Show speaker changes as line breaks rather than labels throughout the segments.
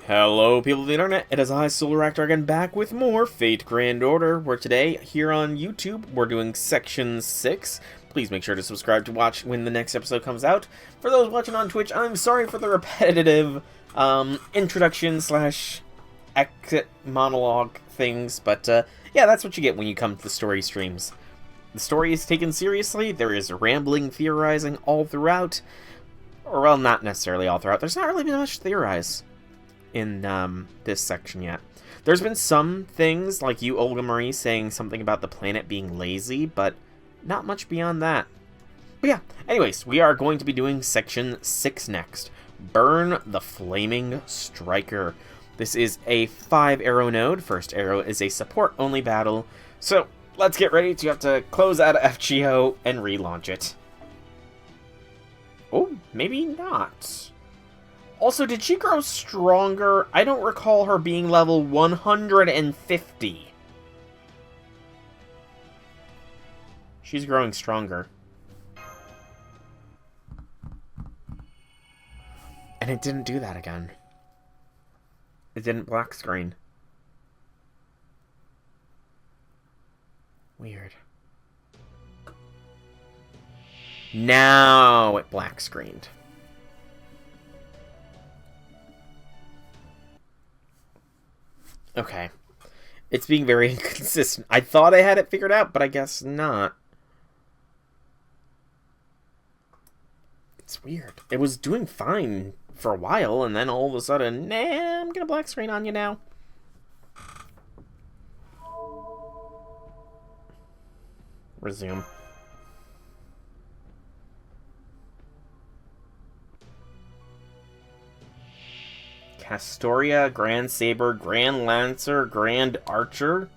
Hello people of the internet, it is I, Solaractor, again back with more Fate Grand Order, where today, here on YouTube, we're doing Section 6. Please make sure to subscribe to watch when the next episode comes out. For those watching on Twitch, I'm sorry for the repetitive introduction slash exit monologue things, but yeah, that's what you get when you come to the story streams. The story is taken seriously, there is rambling theorizing all throughout, or well, not necessarily all throughout, there's not really been much to theorize in this section yet. There's been some things, like you, Olga Marie, saying something about the planet being lazy, but not much beyond that. But yeah, anyways, we are going to be doing Section 6 next. Burn the Flaming Striker. This is a 5-arrow node. First arrow is a support-only battle, so let's get ready to have to close out of FGO and relaunch it. Oh, maybe not. Also, did she grow stronger? I don't recall her being level 150. She's growing stronger. And it didn't do that again. It didn't black screen. Weird. Now it black screened. Okay. It's being very inconsistent. I thought I had it figured out, but I guess not. It's weird. It was doing fine for a while, and then all of a sudden, nah, I'm gonna black screen on you now. Resume. Castoria, Grand Saber, Grand Lancer, Grand Archer.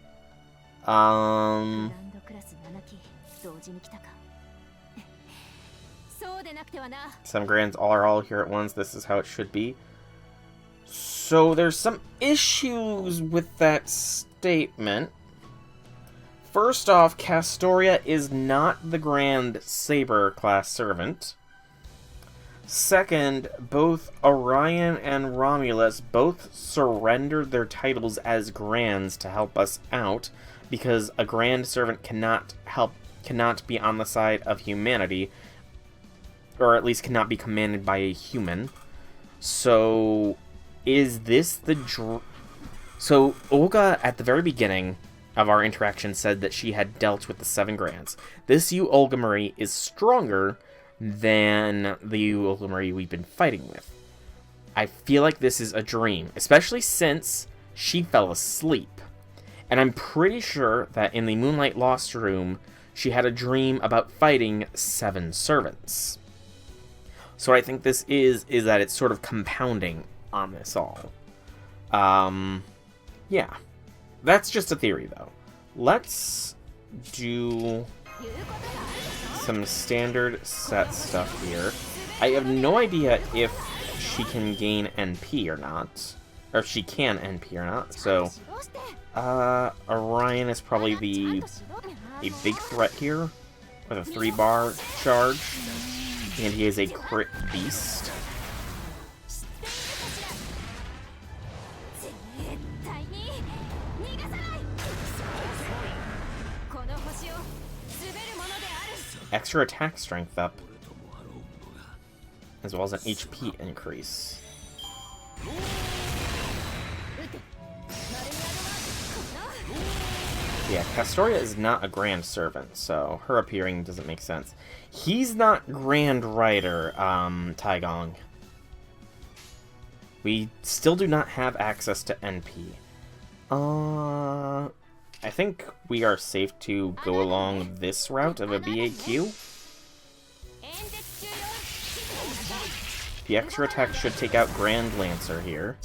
Some Grands all are all here at once. This is how it should be. So there's some issues with that statement. First off, Castoria is not the Grand Saber class servant. Second, both Orion and Romulus both surrendered their titles as Grands to help us out, because a Grand Servant cannot be on the side of humanity, or at least cannot be commanded by a human. So, is this the... So, Olga, at the very beginning of our interaction, said that she had dealt with the 7 Grands. This you, Olga Marie, is stronger than the Olga Marie we've been fighting with. I feel like this is a dream, especially since she fell asleep. And I'm pretty sure that in the Moonlight Lost room, she had a dream about fighting 7 servants. So what I think this is that it's sort of compounding on this all. Yeah. That's just a theory, though. Let's do some standard set stuff here. I have no idea if she can gain NP or not. Or if she can NP or not. So, Orion is probably a big threat here. With a 3-bar charge. And he is a crit beast. Extra attack strength up, as well as an HP increase. Yeah, Castoria is not a Grand Servant, so her appearing doesn't make sense. He's not Grand Rider, Taigong. We still do not have access to NP. I think we are safe to go along this route of a BAQ. The extra attack should take out Grand Lancer here.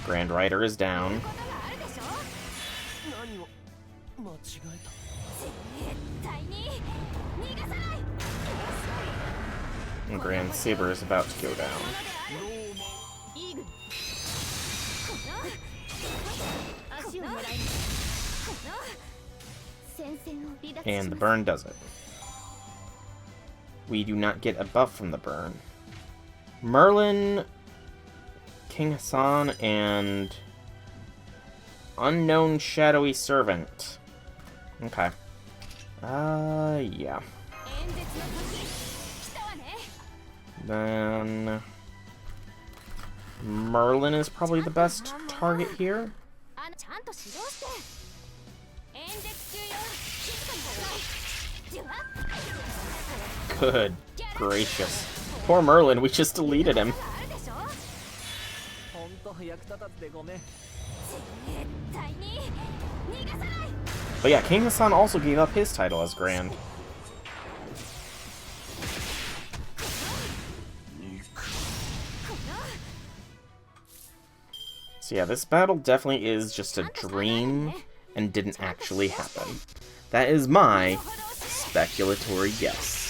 Grand Rider is down. And Grand Saber is about to go down. And the burn does it. We do not get a buff from the burn. Merlin King Hassan and Unknown Shadowy Servant. Okay. Yeah. Then Merlin is probably the best target here. Good gracious. Poor Merlin, we just deleted him. But yeah, King Hassan also gave up his title as Grand. So yeah, this battle definitely is just a dream and didn't actually happen. That is my speculatory guess.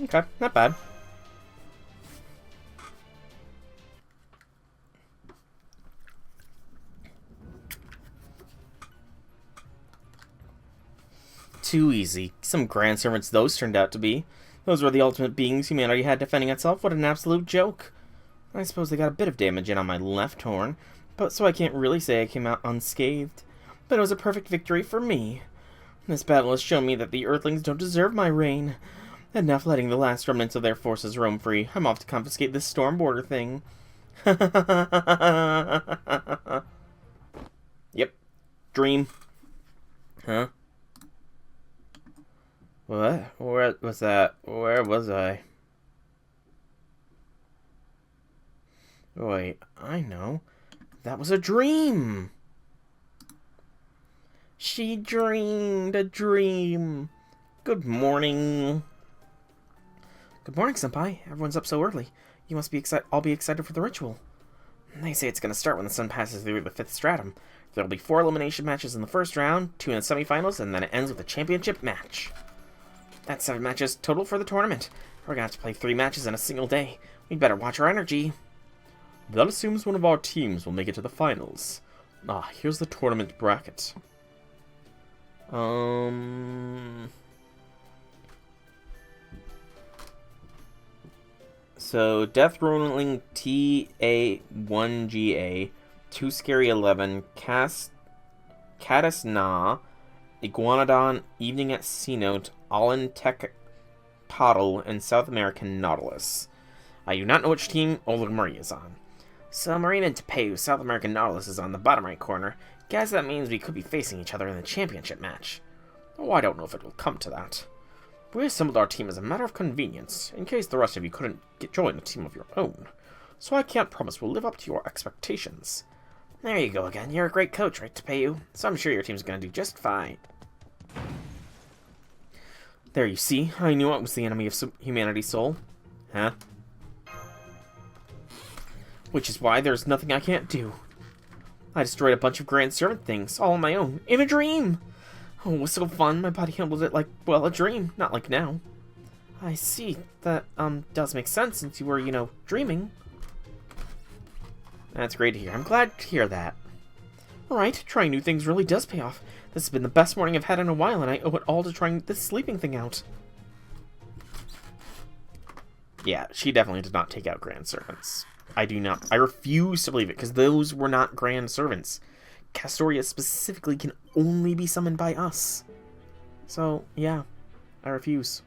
Okay, not bad. Too easy. Some grand servants those turned out to be. Those were the ultimate beings humanity had defending itself. What an absolute joke. I suppose they got a bit of damage in on my left horn, but so I can't really say I came out unscathed. But it was a perfect victory for me. This battle has shown me that the Earthlings don't deserve my reign. Enough letting the last remnants of their forces roam free. I'm off to confiscate this storm border thing. Yep. Dream. Huh? What? Where was that? Where was I? Wait, I know. That was a dream! She dreamed a dream. Good morning. Good morning, Senpai. Everyone's up so early. You must be excited. I'll be excited for the ritual. They say it's going to start when the sun passes through the 5th stratum. There'll be 4 elimination matches in the first round, 2 in the semifinals, and then it ends with a championship match. That's 7 matches total for the tournament. We're going to have to play 3 matches in a single day. We'd better watch our energy. That assumes one of our teams will make it to the finals. Ah, here's the tournament bracket. So, Death Rolling TA1GA, Too Scary 11, Caddis Na, Iguanodon, Evening at C-Note, Allen Tech Toddle, and South American Nautilus. I do not know which team Ola Marie is on. So, Marine and Tepeu, South American Nautilus is on the bottom right corner. Guess that means we could be facing each other in the championship match. Oh, I don't know if it will come to that. We assembled our team as a matter of convenience, in case the rest of you couldn't join a team of your own. So I can't promise we'll live up to your expectations. There you go again. You're a great coach, right, Tepeu? So I'm sure your team's gonna do just fine. There you see. I knew it was the enemy of humanity's soul. Huh? Which is why there's nothing I can't do. I destroyed a bunch of Grand Servant things, all on my own, in a dream! Oh, it was so fun. My body handled it like, well, a dream, not like now. I see. That, does make sense since you were, you know, dreaming. That's great to hear. I'm glad to hear that. Alright, trying new things really does pay off. This has been the best morning I've had in a while, and I owe it all to trying this sleeping thing out. Yeah, she definitely did not take out Grand Servants. I refuse to believe it, because those were not Grand Servants. Castoria specifically can only be summoned by us. So, yeah, I refuse.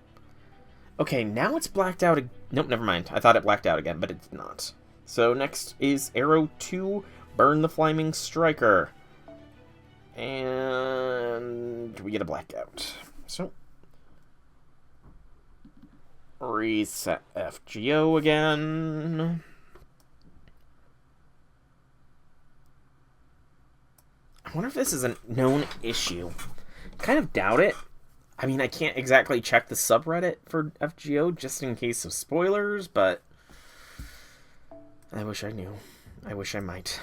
Okay, now it's blacked out. Nope, never mind. I thought it blacked out again, but it did not. So next is Arrow 2, Burn the Flaming Striker. And we get a blackout. So, reset FGO again. I wonder if this is a known issue. Kind of doubt it. I mean, I can't exactly check the subreddit for FGO just in case of spoilers, but I wish I knew. I wish I might.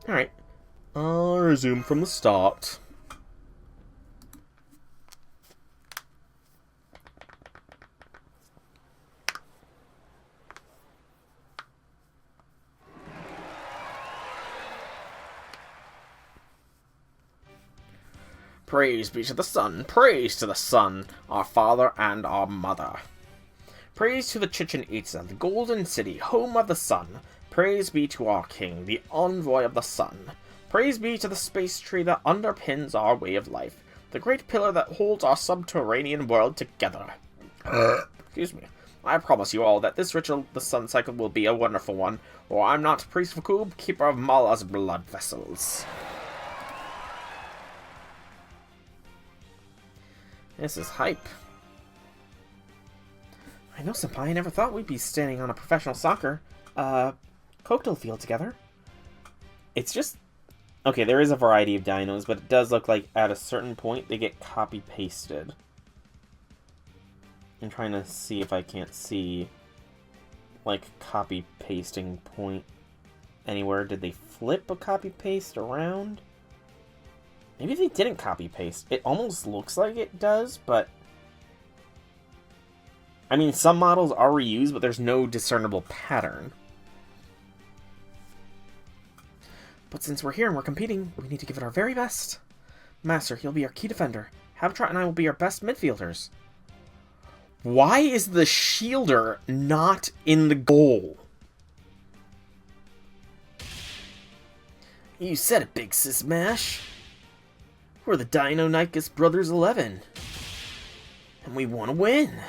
Alright. I'll resume from the start. Praise be to the sun, praise to the sun, our father and our mother. Praise to the Chichen Itza, the golden city, home of the sun. Praise be to our king, the envoy of the sun. Praise be to the space tree that underpins our way of life, the great pillar that holds our subterranean world together. Excuse me. I promise you all that this ritual, the sun cycle, will be a wonderful one, or I'm not Priest Vakub, keeper of Mala's blood vessels. This is hype. I know, Senpai, I never thought we'd be standing on a professional soccer, cocktail field together. It's just... Okay, there is a variety of dinos, but it does look like at a certain point they get copy-pasted. I'm trying to see if I can't see, like, copy-pasting point anywhere. Did they flip a copy-paste around? Maybe they didn't copy-paste. It almost looks like it does, but... I mean, some models are reused, but there's no discernible pattern. But since we're here and we're competing, we need to give it our very best. Master, he'll be our key defender. Habitat and I will be our best midfielders. Why is the shielder not in the goal? You said it, Big Sis Mash. We're the Dino-Nykus Brothers 11. And we want to win.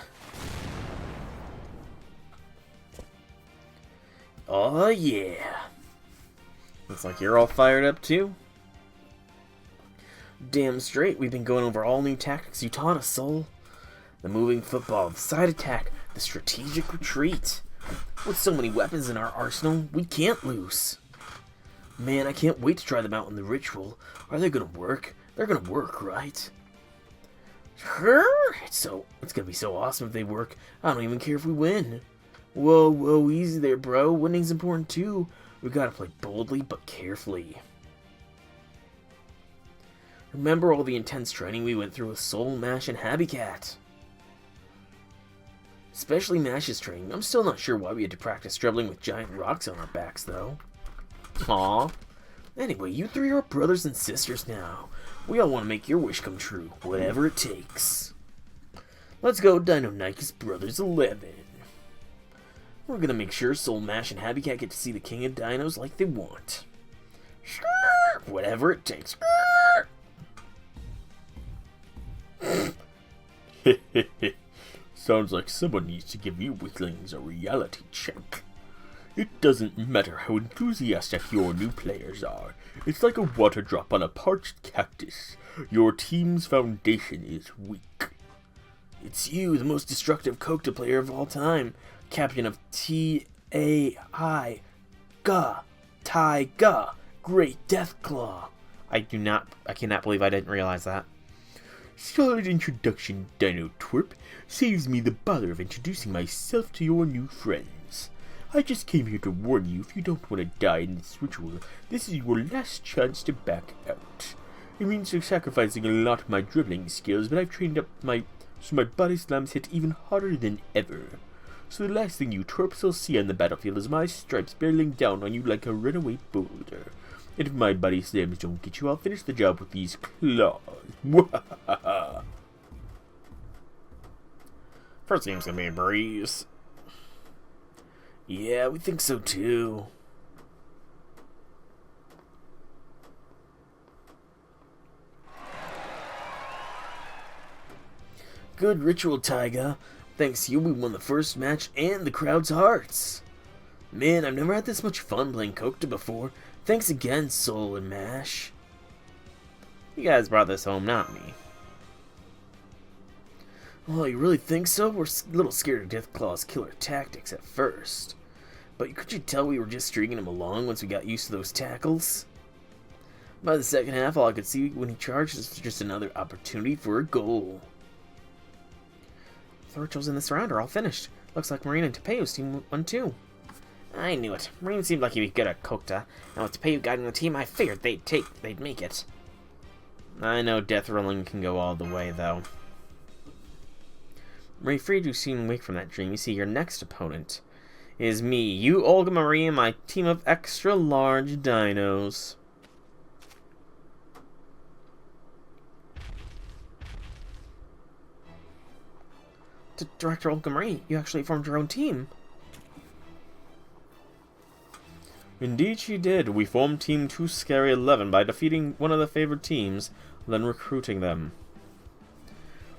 Oh yeah. Looks like you're all fired up too. Damn straight, we've been going over all new tactics you taught us, Soul. The moving football, the side attack, the strategic retreat. With so many weapons in our arsenal, we can't lose. Man, I can't wait to try them out in the ritual. Are they gonna work? They're gonna work, right? Sure. It's gonna be so awesome if they work. I don't even care if we win. Whoa, easy there, bro. Winning's important too. We gotta play boldly but carefully. Remember all the intense training we went through with Soul, Mash, and Habicat? Especially Mash's training. I'm still not sure why we had to practice dribbling with giant rocks on our backs, though. Aw. Anyway, you three are brothers and sisters now. We all want to make your wish come true, whatever it takes. Let's go, Dino-Nykus Brothers 11. We're gonna make sure Soul, Mash, and Habicat get to see the King of Dinos like they want. Sure, whatever it takes. Sounds like someone needs to give you weaklings a reality check. It doesn't matter how enthusiastic your new players are. It's like a water drop on a parched cactus. Your team's foundation is weak. It's you, the most destructive Kokta player of all time. Captain of T.A.I. Ga. Taiga. Great Deathclaw. I cannot believe I didn't realize that. Solid introduction, Dino Twerp. Saves me the bother of introducing myself to your new friends. I just came here to warn you, if you don't want to die in this ritual, this is your last chance to back out. It means sacrificing a lot of my dribbling skills, but I've trained up so my body slams hit even harder than ever. So the last thing you twerps will see on the battlefield is my stripes barreling down on you like a runaway boulder. And if my body slams don't get you, I'll finish the job with these claws. First game's gonna be a breeze. Yeah, we think so too. Good ritual, Taiga. Thanks to you, we won the first match and the crowd's hearts. Man, I've never had this much fun playing Kokta before. Thanks again, Soul and Mash. You guys brought this home, not me. Oh, you really think so? We're a little scared of Deathclaw's killer tactics at first. But could you tell we were just stringing him along once we got used to those tackles? By the second half, all I could see when he charged was just another opportunity for a goal. The rituals in this round are all finished. Looks like Marina and Tepeo's team won too. I knew it. Marine seemed like he'd be good at Kokta. Now with Tepeu guiding the team, I figured they'd make it. I know death rolling can go all the way, though. Marie freed you soon wake from that dream. You see, your next opponent is me, you, Olga Marie, and my team of extra large dinos. Director Olga Marie, you actually formed your own team. Indeed she did. We formed Team 2 Scary 11 by defeating one of the favored teams, then recruiting them.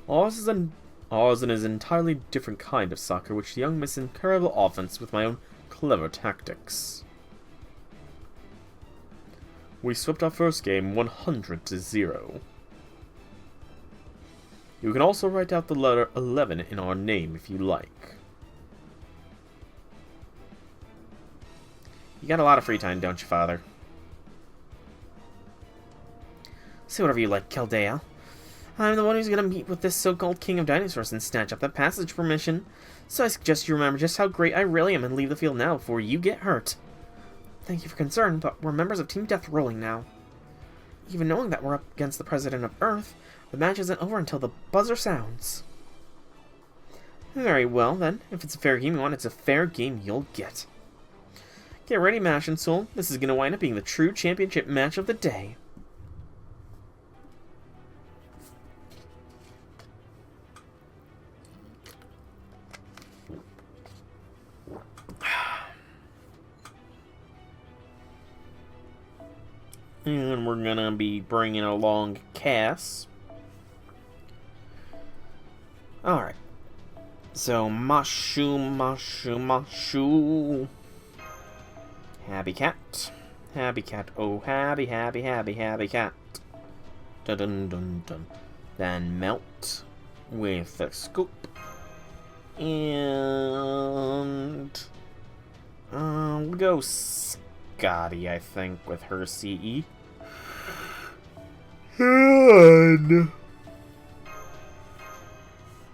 Ours is an entirely different kind of soccer, which the young miss incredible offense with my own clever tactics. We swept our first game 100-0. You can also write out the letter 11 in our name if you like. You got a lot of free time, don't you, Father? Say whatever you like, Keldea. I'm the one who's gonna meet with this so-called king of dinosaurs and snatch up that passage permission. So I suggest you remember just how great I really am and leave the field now before you get hurt. Thank you for concern, but we're members of Team Death Rolling now. Even knowing that we're up against the President of Earth, the match isn't over until the buzzer sounds. Very well, then. If it's a fair game you want, it's a fair game you'll get. Get ready, Mash and Soul. This is going to wind up being the true championship match of the day. And we're going to be bringing along Cass. Alright. So, Mashu. Happy cat. Happy cat. Oh, happy cat. Dun dun dun dun. Then melt with a scoop. And we'll go Scotty, I think, with her CE.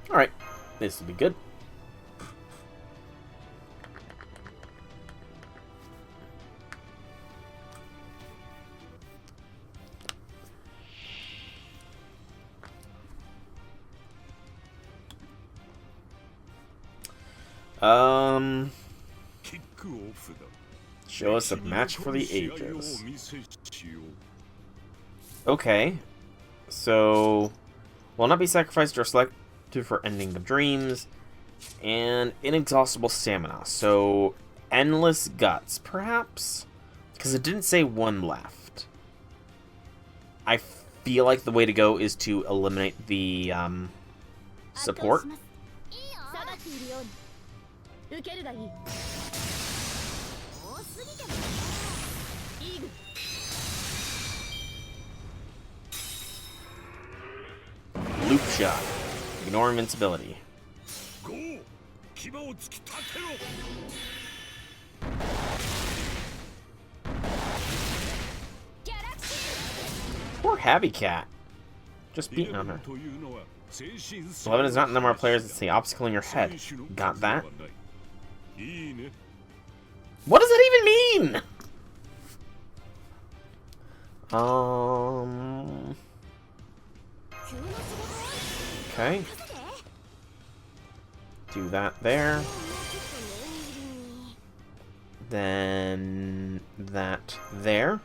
Alright, this will be good. Show us a match for the ages. Okay. So, will not be sacrificed or selected for ending the dreams. And inexhaustible stamina. So, endless guts, perhaps? Because it didn't say one left. I feel like the way to go is to eliminate the support. Loop shot. Ignore invincibility. Poor Happy Cat. Just beating on her. 11 is not the number of players, it's the obstacle in your head. Got that? What does that even mean? Okay. Do that there. Then that there.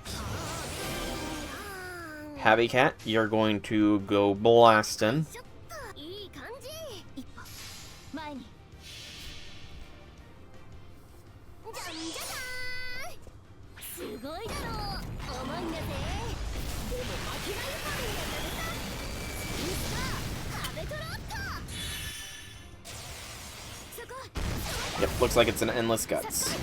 Happy Cat, you're going to go blasting. Yep, looks like it's an endless guts.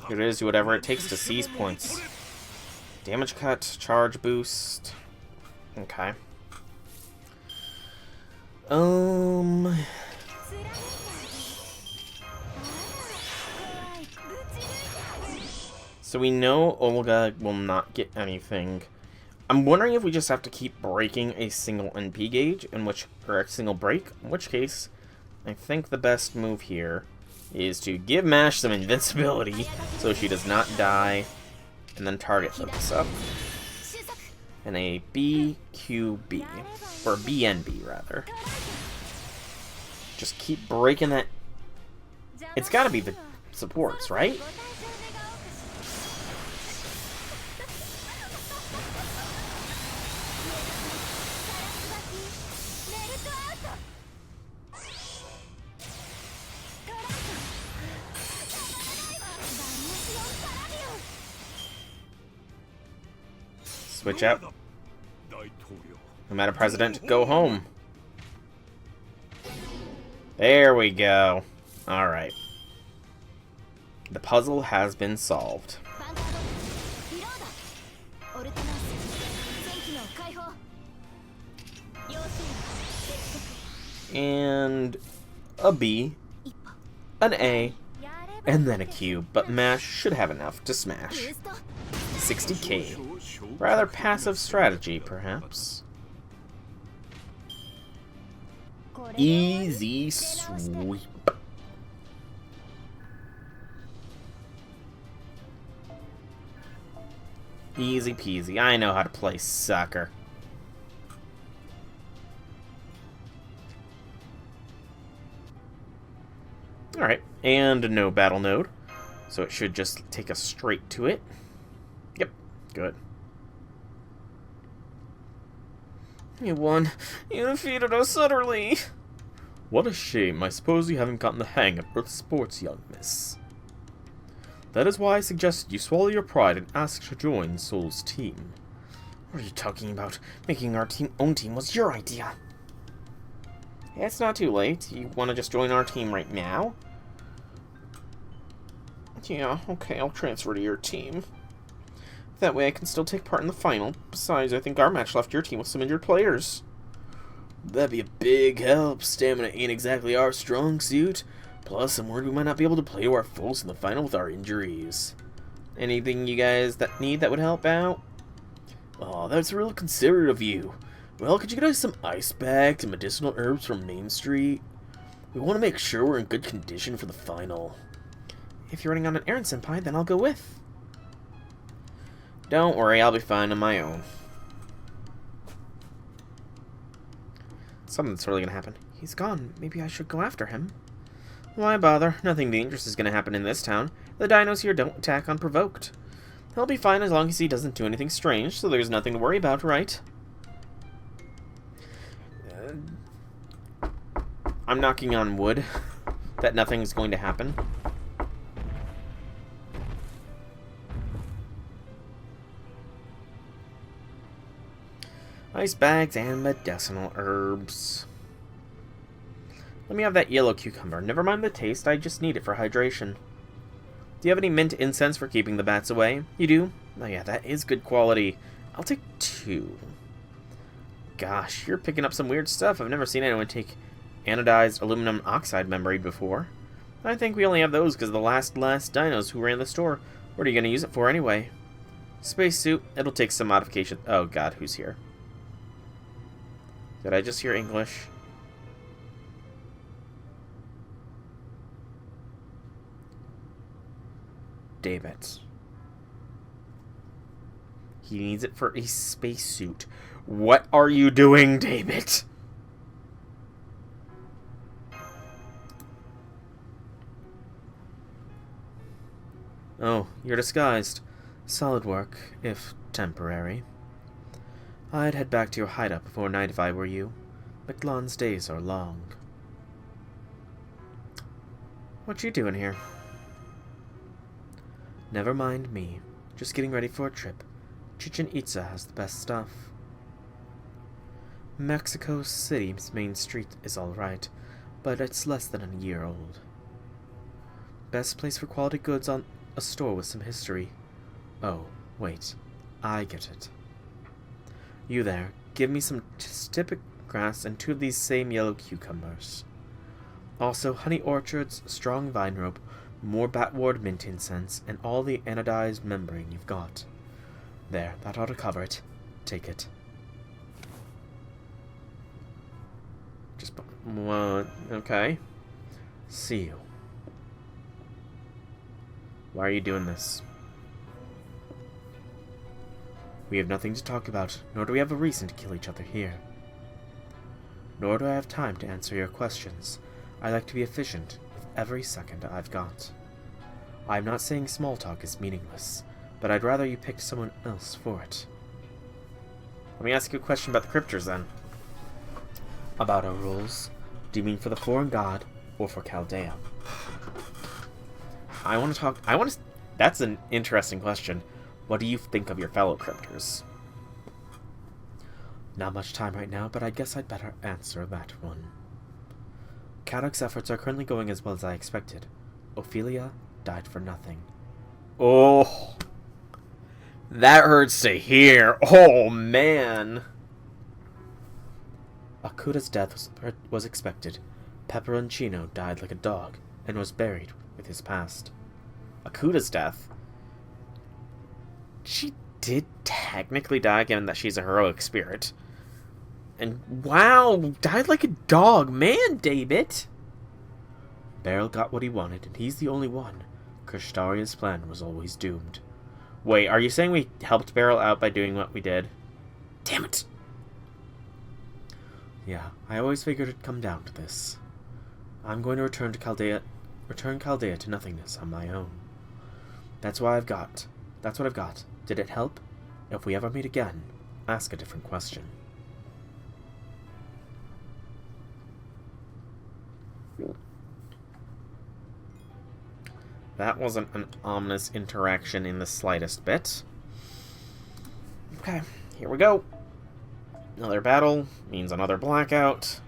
Here it is, do whatever it takes to seize points. Damage cut, charge boost. Okay. So we know Olga will not get anything. I'm wondering if we just have to keep breaking a single NP gauge, or a single break, in which case, I think the best move here is to give Mash some invincibility so she does not die, and then target focus up. And a BQB, or BNB rather. Just keep breaking that. It's gotta be the supports, right? Switch out. No matter, President, go home. There we go. Alright. The puzzle has been solved. And a B, an A, and then a Q, but Mash should have enough to smash. 60k. Rather passive strategy, perhaps. Easy sweep. Easy peasy. I know how to play soccer. Alright, and no battle node. So it should just take us straight to it. Yep, good. You won. You defeated us utterly. What a shame. I suppose you haven't gotten the hang of Earth sports, young miss. That is why I suggested you swallow your pride and ask to join Soul's team. What are you talking about? Making our own team was your idea. Yeah, it's not too late. You want to just join our team right now? Yeah, okay, I'll transfer to your team. That way I can still take part in the final. Besides, I think our match left your team with some injured players. That'd be a big help. Stamina ain't exactly our strong suit. Plus, I'm worried we might not be able to play to our fullest in the final with our injuries. Anything you guys that need that would help out? Oh, that's real considerate of you. Well, could you get us some ice bags and medicinal herbs from Main Street? We want to make sure we're in good condition for the final. If you're running on an errand, Senpai, then I'll go with. Don't worry, I'll be fine on my own. Something's totally gonna happen. He's gone. Maybe I should go after him. Why bother? Nothing dangerous is gonna happen in this town. The dinos here don't attack unprovoked. He'll be fine as long as he doesn't do anything strange, so there's nothing to worry about, right? I'm knocking on wood that nothing's going to happen. Ice bags and medicinal herbs. Let me have that yellow cucumber. Never mind the taste, I just need it for hydration. Do you have any mint incense for keeping the bats away? You do? Oh yeah, that is good quality. I'll take 2. Gosh, you're picking up some weird stuff. I've never seen anyone take anodized aluminum oxide membrane before. I think we only have those because of the last dinos who ran the store. What are you going to use it for anyway? Spacesuit. It'll take some modification. Oh god, who's here? Did I just hear English? David. He needs it for a spacesuit. What are you doing, David? Oh, you're disguised. Solid work, if temporary. I'd head back to your hideout before night if I were you. Mictlan's days are long. What you doing here? Never mind me. Just getting ready for a trip. Chichen Itza has the best stuff. Mexico City's main street is alright, but it's less than a year old. Best place for quality goods on a store with some history. Oh, wait. I get it. You there, give me some stipic grass and 2 of these same yellow cucumbers. Also, honey orchards, strong vine rope, More Batward mint incense, and all the anodized membrane you've got. There, that ought to cover it. Take it. Just... okay. See you. Why are you doing this? We have nothing to talk about, nor do we have a reason to kill each other here. Nor do I have time to answer your questions. I like to be efficient with every second I've got. I'm not saying small talk is meaningless, but I'd rather you picked someone else for it. Let me ask you a question about the cryptors, then. About our rules. Do you mean for the foreign god, or for Chaldea? That's an interesting question. What do you think of your fellow cryptors? Not much time right now, but I guess I'd better answer that one. Kadok's efforts are currently going as well as I expected. Ophelia died for nothing. Oh, that hurts to hear. Oh, man. Akuda's death was expected. Peperoncino died like a dog and was buried with his past. Akuda's death? She did technically die, given that she's a heroic spirit. And wow, died like a dog. Man, David! Beryl got what he wanted, and he's the only one. Krishtaria's plan was always doomed. Wait, are you saying we helped Beryl out by doing what we did? Damn it! Yeah, I always figured it'd come down to this. I'm going to return Chaldea to nothingness on my own. That's what I've got. Did it help? If we ever meet again, ask a different question. That wasn't an ominous interaction in the slightest bit. Okay, here we go. Another battle means another blackout,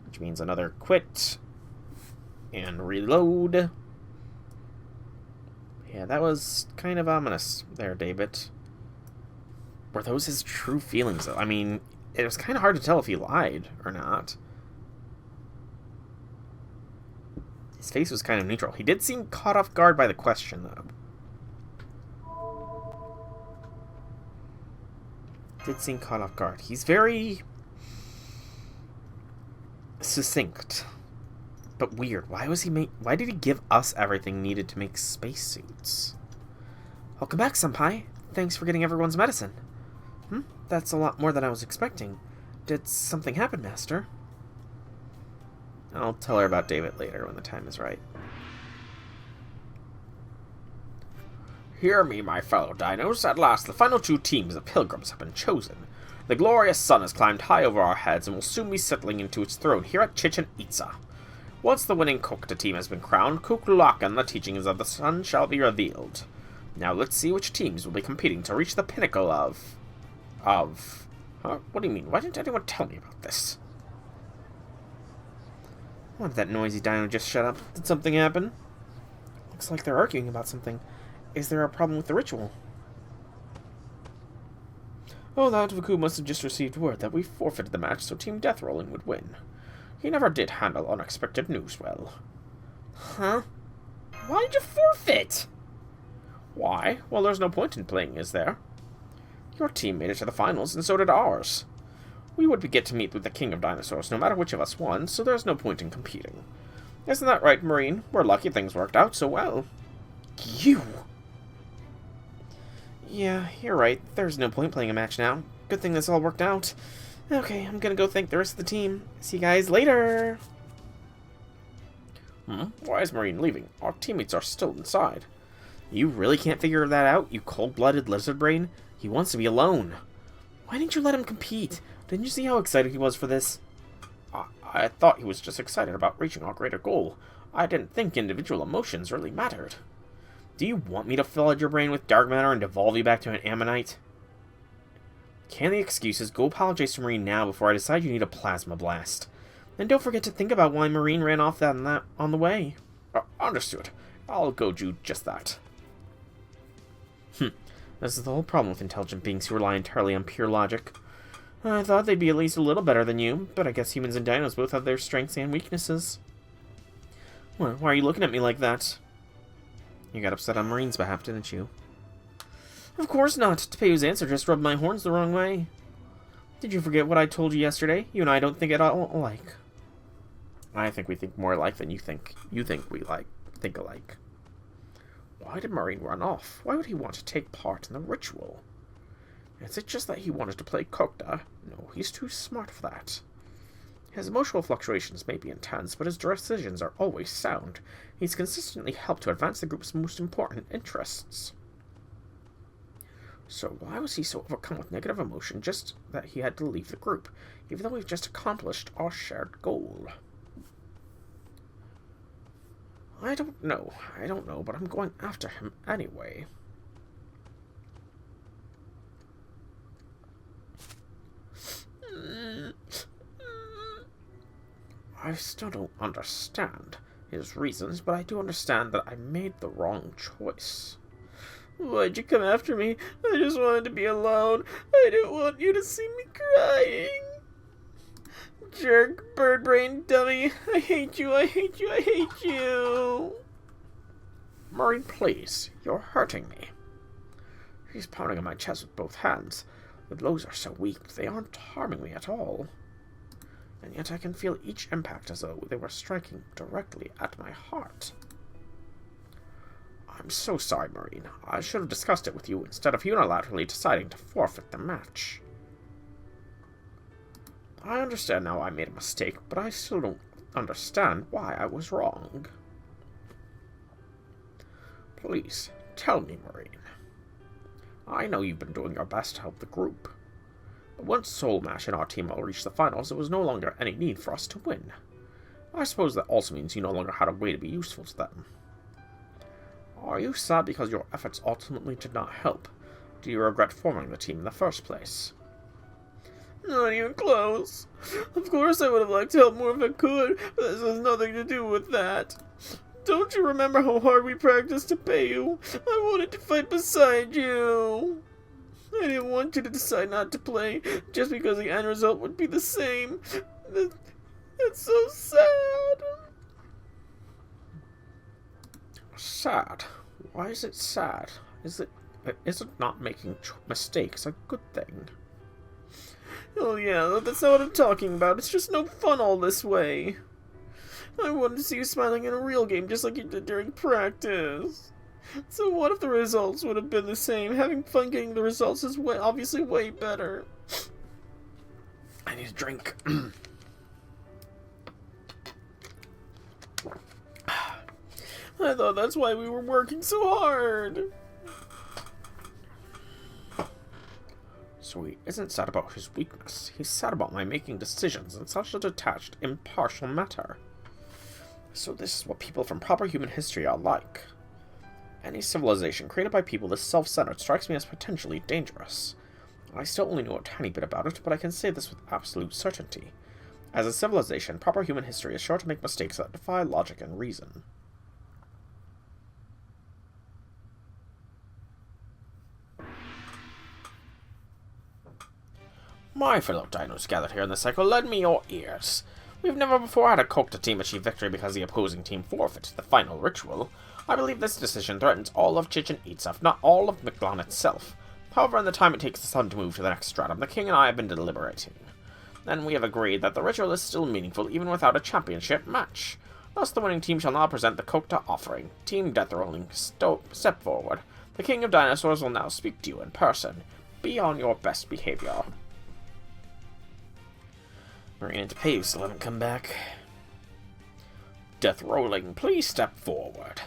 which means another quit and reload. Yeah, that was kind of ominous there, David. Were those his true feelings, though? I mean, it was kind of hard to tell if he lied or not. His face was kind of neutral. He did seem caught off guard by the question, though. He's very succinct, but weird. Why did he give us everything needed to make spacesuits? Welcome back, Senpai. Thanks for getting everyone's medicine. That's a lot more than I was expecting. Did something happen, Master? I'll tell her about David later when the time is right. Hear me, my fellow dinos. At last, the final 2 teams of pilgrims have been chosen. The glorious sun has climbed high over our heads and will soon be settling into its throne here at Chichen Itza. Once the winning Kokta team has been crowned, Kukulaka and the teachings of the sun shall be revealed. Now let's see which teams will be competing to reach the pinnacle of... Huh? What do you mean? Why didn't anyone tell me about this? Why did that noisy dino just shut up? Did something happen? Looks like they're arguing about something. Is there a problem with the ritual? Oh, that Vaku must have just received word that we forfeited the match so Team Death Rolling would win. He never did handle unexpected news well. Huh? Why did you forfeit? Why? Well, there's no point in playing, is there? Your team made it to the finals, and so did ours. We would get to meet with the King of Dinosaurs no matter which of us won, so there's no point in competing. Isn't that right, Marine? We're lucky things worked out so well. You! Yeah, you're right. There's no point playing a match now. Good thing this all worked out. Okay, I'm gonna go thank the rest of the team. See you guys later! Why is Marine leaving? Our teammates are still inside. You really can't figure that out, you cold-blooded lizard brain? He wants to be alone. Why didn't you let him compete? Didn't you see how excited he was for this? I thought he was just excited about reaching our greater goal. I didn't think individual emotions really mattered. Do you want me to flood your brain with dark matter and devolve you back to an ammonite? Can the excuses go apologize to Marine now before I decide you need a plasma blast? And don't forget to think about why Marine ran off on the way. Understood. I'll go do just that. This is the whole problem with intelligent beings who rely entirely on pure logic. I thought they'd be at least a little better than you, but I guess humans and dinos both have their strengths and weaknesses. Why are you looking at me like that? You got upset on Marine's behalf, didn't you? Of course not. Tepeu's answer just rubbed my horns the wrong way. Did you forget what I told you yesterday? You and I don't think at all alike. I think we think more alike than you think. You think we think alike. Why did Marine run off? Why would he want to take part in the ritual? Is it just that he wanted to play Kokta? No, he's too smart for that. His emotional fluctuations may be intense, but his decisions are always sound. He's consistently helped to advance the group's most important interests. So why was he so overcome with negative emotion just that he had to leave the group, even though we've just accomplished our shared goal? I don't know, but I'm going after him anyway. I still don't understand his reasons, but I do understand that I made the wrong choice. Why'd you come after me? I just wanted to be alone. I didn't want you to see me crying. Jerk, bird brain dummy. I hate you, I hate you, I hate you. Marine, please. You're hurting me. He's pounding on my chest with both hands. The blows are so weak, they aren't harming me at all. And yet I can feel each impact as though they were striking directly at my heart. I'm so sorry, Marine. I should have discussed it with you instead of unilaterally deciding to forfeit the match. I understand now I made a mistake, but I still don't understand why I was wrong. Please, tell me, Marine. I know you've been doing your best to help the group. But once Soul Mash and our team all reached the finals, there was no longer any need for us to win. I suppose that also means you no longer had a way to be useful to them. Are you sad because your efforts ultimately did not help? Do you regret forming the team in the first place? Not even close. Of course I would have liked to help more if I could, but this has nothing to do with that. Don't you remember how hard we practiced to pay you? I wanted to fight beside you. I didn't want you to decide not to play, just because the end result would be the same. It's so sad. Sad? Why is it sad? Is it not making mistakes a good thing? Oh yeah, that's not what I'm talking about. It's just no fun all this way. I wanted to see you smiling in a real game just like you did during practice. So what if the results would have been the same? Having fun getting the results is obviously way better. I need a drink. I thought that's why we were working so hard. So he isn't sad about his weakness. He's sad about my making decisions in such a detached, impartial matter. So this is what people from proper human history are like. Any civilization created by people this self-centered strikes me as potentially dangerous. I still only know a tiny bit about it, but I can say this with absolute certainty. As a civilization, proper human history is sure to make mistakes that defy logic and reason. My fellow dinos gathered here in the cycle, lend me your ears. We've never before had a Kokta team achieve victory because the opposing team forfeited the final ritual. I believe this decision threatens all of Chichen Itza, if not all of Mictlan itself. However, in the time it takes the sun to move to the next stratum, the king and I have been deliberating. And we have agreed that the ritual is still meaningful even without a championship match. Thus, the winning team shall now present the Kokta offering. Team Death Rolling, step forward. The King of Dinosaurs will now speak to you in person. Be on your best behavior. Marine and Tepeu still haven't come back. Death Rolling, please step forward.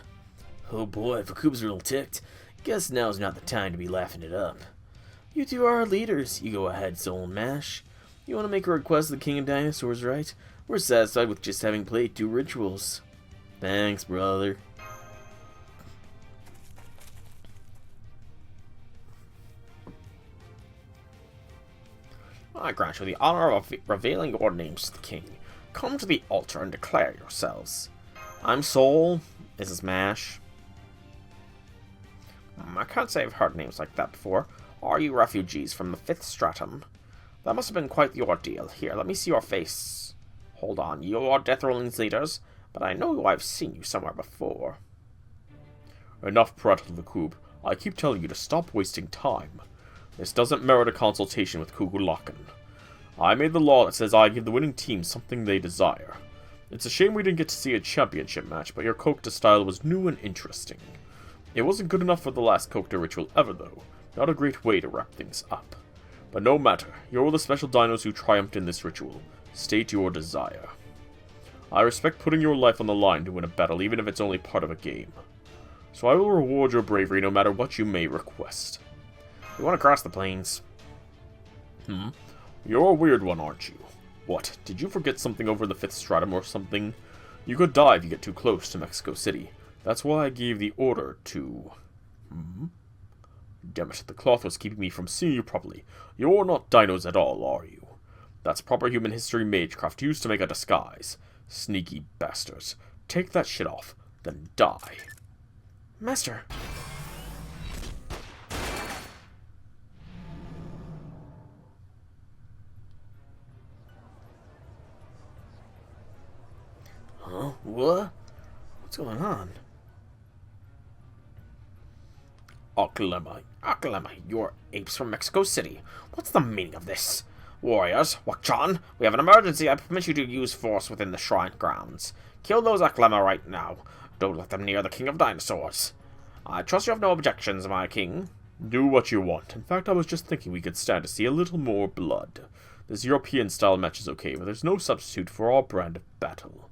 Oh boy, Vakub's real ticked. Guess now's not the time to be laughing it up. You two are our leaders. You go ahead, Soul Mash. You want to make a request to the King of Dinosaurs, right? We're satisfied with just having played 2 rituals. Thanks, brother. I grant you the honor of revealing your names to the king. Come to the altar and declare yourselves. I'm Soul. This is Mash. I can't say I've heard names like that before. Are you refugees from the 5th stratum? That must have been quite the ordeal. Here, let me see your face. Hold on. You're Death Rolling's leaders. but I know I've seen you somewhere before. Enough, prattle the cube. I keep telling you to stop wasting time. This doesn't merit a consultation with Kugulakan. I made the law that says I give the winning team something they desire. It's a shame we didn't get to see a championship match, but your Kokta style was new and interesting. It wasn't good enough for the last Kokta ritual ever, though. Not a great way to wrap things up. But no matter, you're the special dinos who triumphed in this ritual. State your desire. I respect putting your life on the line to win a battle, even if it's only part of a game. So I will reward your bravery no matter what you may request. We want to cross the plains. You're a weird one, aren't you? What, did you forget something over the 5th stratum or something? You could die if you get too close to Mexico City. That's why I gave the order to... Damn it, the cloth was keeping me from seeing you properly. You're not dinos at all, are you? That's proper human history magecraft used to make a disguise. Sneaky bastards. Take that shit off, then die.
Master.
Huh? What? What's going on?
Aklema, you're apes from Mexico City. What's the meaning of this? Warriors, Wakchan, we have an emergency. I permit you to use force within the shrine grounds. Kill those Aklema right now. Don't let them near the King of Dinosaurs. I trust you have no objections, my king.
Do what you want. In fact, I was just thinking we could stand to see a little more blood. This European-style match is okay, but there's no substitute for our brand of battle.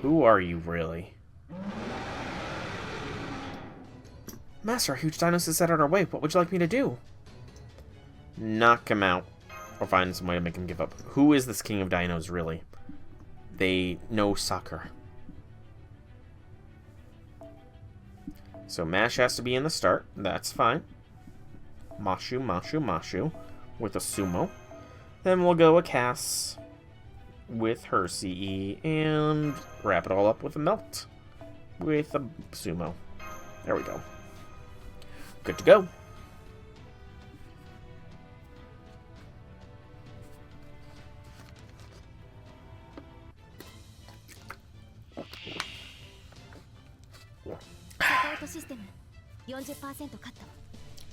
Who are you, really? Master, a huge dinos is set on our way. What would you like me to do?
Knock him out. Or find some way to make him give up. Who is this King of Dinos, really? They know soccer. So Mash has to be in the start. That's fine. Mashu. With a Sumo. Then we'll go a Cass with her CE. And wrap it all up with a Melt. With a Sumo. There we go. Good to go.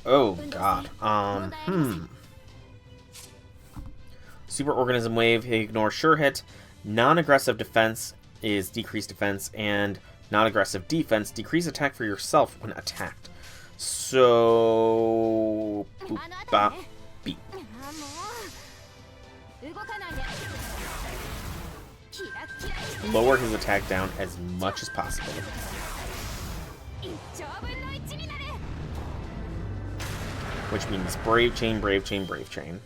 Oh god. Super Organism Wave, ignore Sure Hit. Non-aggressive defense is decreased defense, and non-aggressive defense, decrease attack for yourself when attacked. So... Boop, bop, beep. Lower his attack down as much as possible. Which means Brave Chain, Brave Chain, Brave Chain.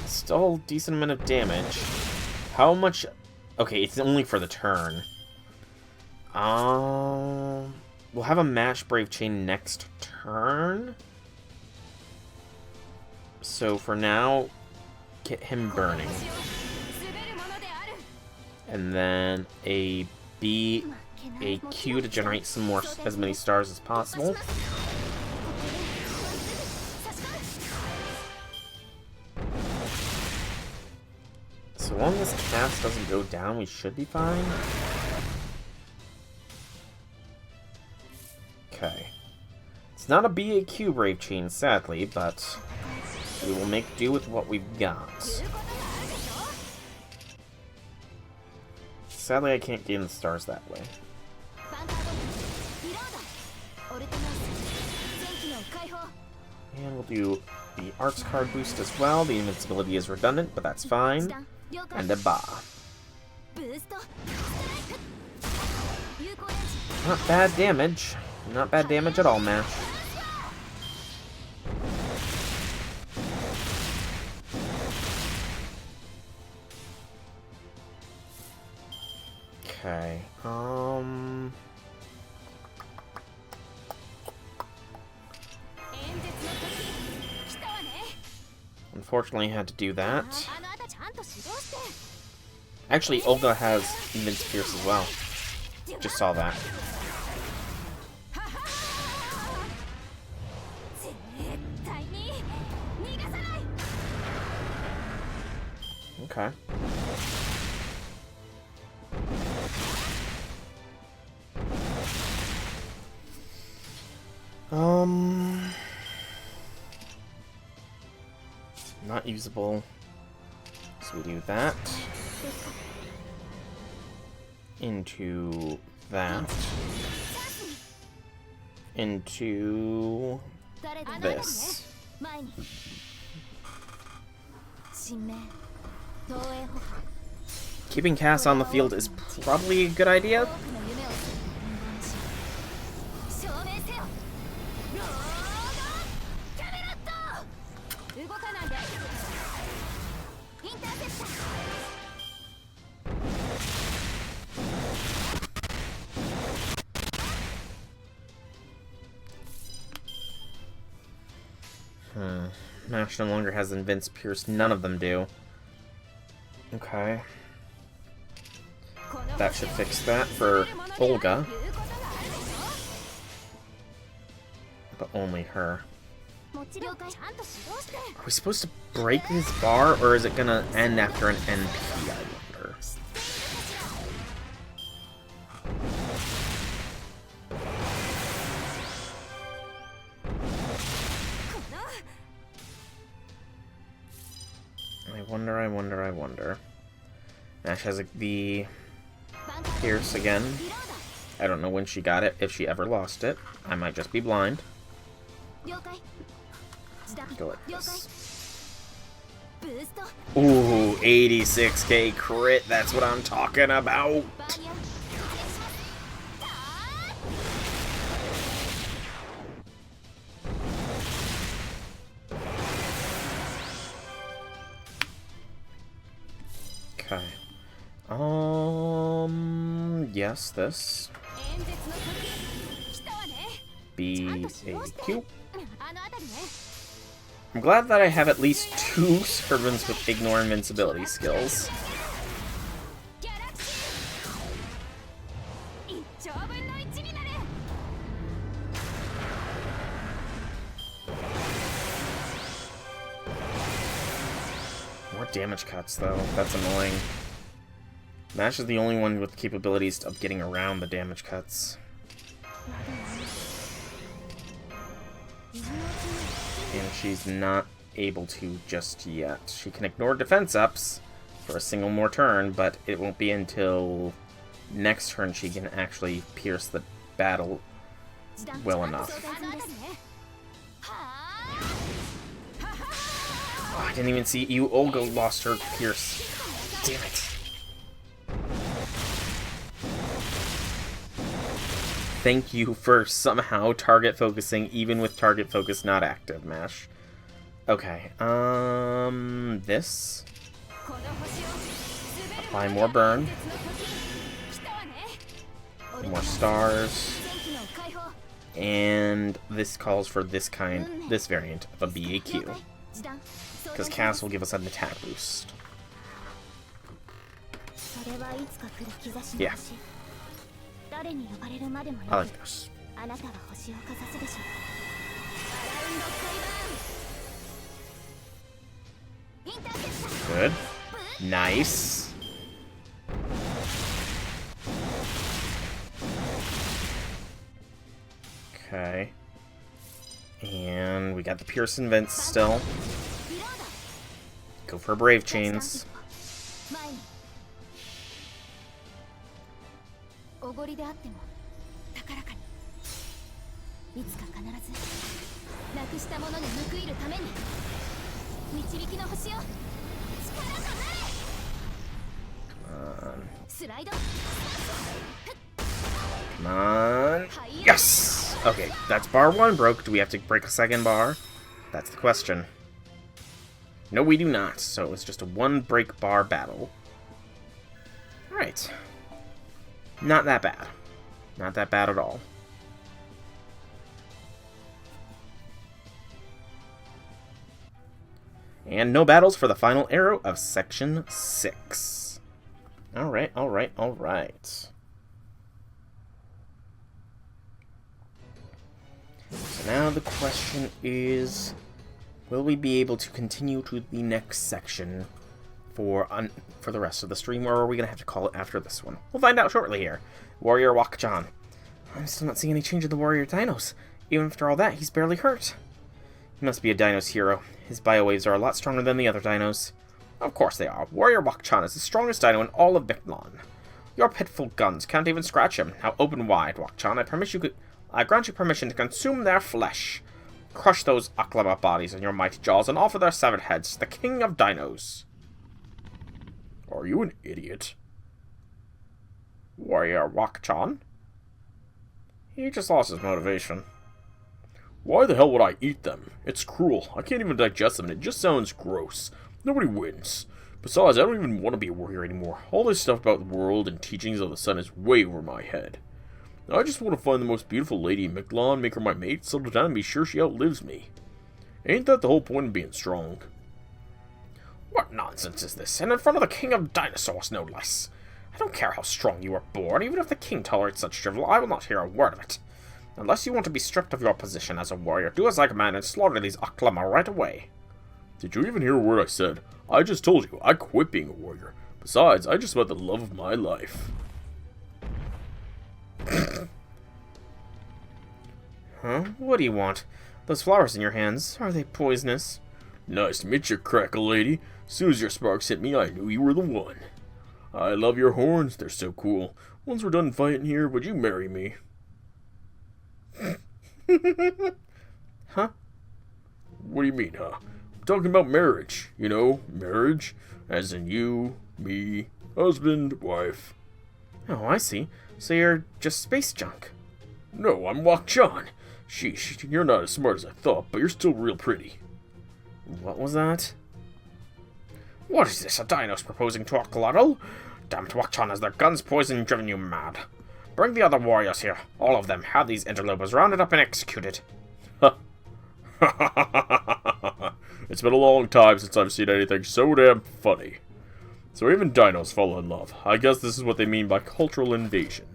Still a decent amount of damage. How much... Okay, it's only for the turn. We'll have a Mash Brave Chain next turn. So for now, get him burning. And then a B, a Q to generate some more, as many stars as possible. So long as cast doesn't go down, we should be fine. Okay. It's not a BAQ Brave Chain, sadly, but we will make do with what we've got. Sadly, I can't gain the stars that way. And we'll do the Arts card boost as well. The invincibility is redundant, but that's fine. And a Ba. Not bad damage. Not bad damage at all, Mash. Okay, unfortunately, I had to do that. Actually, Olga has Invince Pierce as well. Just saw that. Okay. Not usable. So we do that. Into that. Into this. Keeping Cass on the field is probably a good idea. Nash no longer has Invince Pierce. None of them do. Okay. That should fix that for Olga. But only her. Are we supposed to break this bar, or is it gonna end after an NP, I wonder? I wonder. Nash has the Pierce again. I don't know when she got it, if she ever lost it. I might just be blind. Go like this. Ooh, 86k crit, that's what I'm talking about! Okay. Yes, this. BAQ. I'm glad that I have at least 2 servants with ignore invincibility skills. More damage cuts, though. That's annoying. Nash is the only one with capabilities of getting around the damage cuts. And she's not able to just yet. She can ignore defense ups for a single more turn, but it won't be until next turn she can actually pierce the battle well enough. Oh, I didn't even see you. Olga lost her pierce. Damn it. Thank you for somehow target focusing, even with target focus not active, Mash. Okay, this. Apply more burn. More stars. And this calls for this variant of a BAQ. Because Cass will give us an attack boost. Yeah. I like this. Good. Nice. Okay. And we got the Pearson vents still. Go for Brave Chains. Come on. Yes! Okay, that's bar 1 broke. Do we have to break a second bar? That's the question. No, we do not. So it's just a 1 break bar battle. Alright. Not that bad. Not that bad at all. And no battles for the final arrow of Section 6. Alright, alright, alright. So now the question is, will we be able to continue to the next section for the rest of the stream, or are we going to have to call it after this one? We'll find out shortly here. Warrior Wakchan. I'm still not seeing any change in the warrior dinos. Even after all that, he's barely hurt. He must be a dinos hero. His biowaves are a lot stronger than the other dinos.
Of course they are. Warrior Wakchan is the strongest dino in all of Mictlan. Your pitiful guns can't even scratch him. Now open wide, Wakchan. I grant you permission to consume their flesh. Crush those Aklama bodies in your mighty jaws and offer their severed heads to the king of dinos.
Are you an idiot?
Warrior Wakchan? He just lost his motivation.
Why the hell would I eat them? It's cruel. I can't even digest them, and it just sounds gross. Nobody wins. Besides, I don't even want to be a warrior anymore. All this stuff about the world and teachings of the sun is way over my head. I just want to find the most beautiful lady in Mictlan, make her my mate, settle down, and be sure she outlives me. Ain't that the whole point of being strong?
What nonsense is this? And in front of the king of dinosaurs, no less. I don't care how strong you were born, even if the king tolerates such drivel, I will not hear a word of it. Unless you want to be stripped of your position as a warrior, do as I command and slaughter these Aklama right away.
Did you even hear a word I said? I just told you, I quit being a warrior. Besides, I just met the love of my life.
Huh? What do you want? Those flowers in your hands, are they poisonous?
Nice to meet you, crackle lady. As soon as your sparks hit me, I knew you were the one. I love your horns, they're so cool. Once we're done fighting here, would you marry me?
Huh?
What do you mean, huh? I'm talking about marriage. You know, marriage. As in you, me, husband, wife.
Oh, I see. So you're just space junk.
No, I'm Wakchan. Sheesh, you're not as smart as I thought, but you're still real pretty.
What was that?
What is this, a dinos proposing to Oklotl? Damn it, Wakchan, has their guns poison driven you mad? Bring the other warriors here, all of them. Have these interlopers rounded up and executed.
It's been a long time since I've seen anything so damn funny. So even dinos fall in love. I guess this is what they mean by cultural invasion.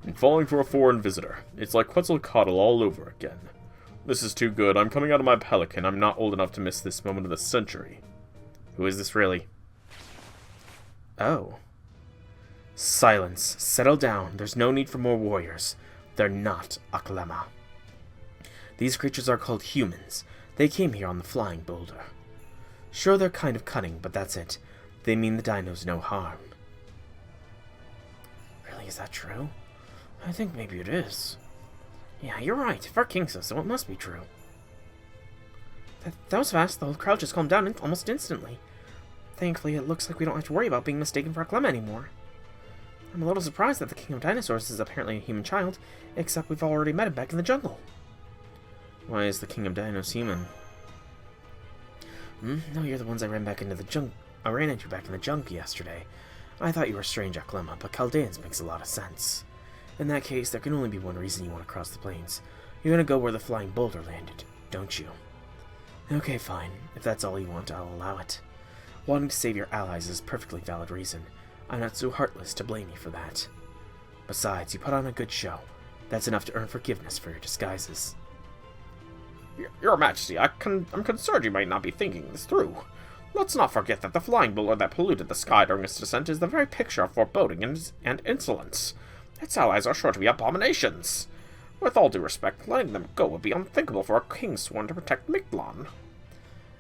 And falling for a foreign visitor. It's like Quetzalcoatl all over again. This is too good. I'm coming out of my pelican. I'm not old enough to miss this moment of the century.
Who is this really? Oh. Silence. Settle down. There's no need for more warriors. They're not Aklama. These creatures are called humans. They came here on the flying boulder. Sure, they're kind of cunning, but that's it. They mean the dinos no harm. Really, is that true? I think maybe it is. Yeah, you're right. If our king says so, it must be true. That was fast. The whole crowd just calmed down almost instantly. Thankfully, it looks like we don't have to worry about being mistaken for Aklama anymore. I'm a little surprised that the king of dinosaurs is apparently a human child, except we've already met him back in the jungle. Why is the king of dinos human? No, you're the ones I ran into back in the jungle yesterday. I thought you were strange Aklama, but Chaldeans makes a lot of sense. In that case, there can only be one reason you want to cross the plains. You're gonna go where the flying boulder landed, don't you? Okay, fine. If that's all you want, I'll allow it. Wanting to save your allies is a perfectly valid reason. I'm not so heartless to blame you for that. Besides, you put on a good show. That's enough to earn forgiveness for your disguises.
Your Majesty, I'm concerned you might not be thinking this through. Let's not forget that the flying boulder that polluted the sky during its descent is the very picture of foreboding and insolence. Its allies are sure to be abominations. With all due respect, letting them go would be unthinkable for a king sworn to protect Mictlan.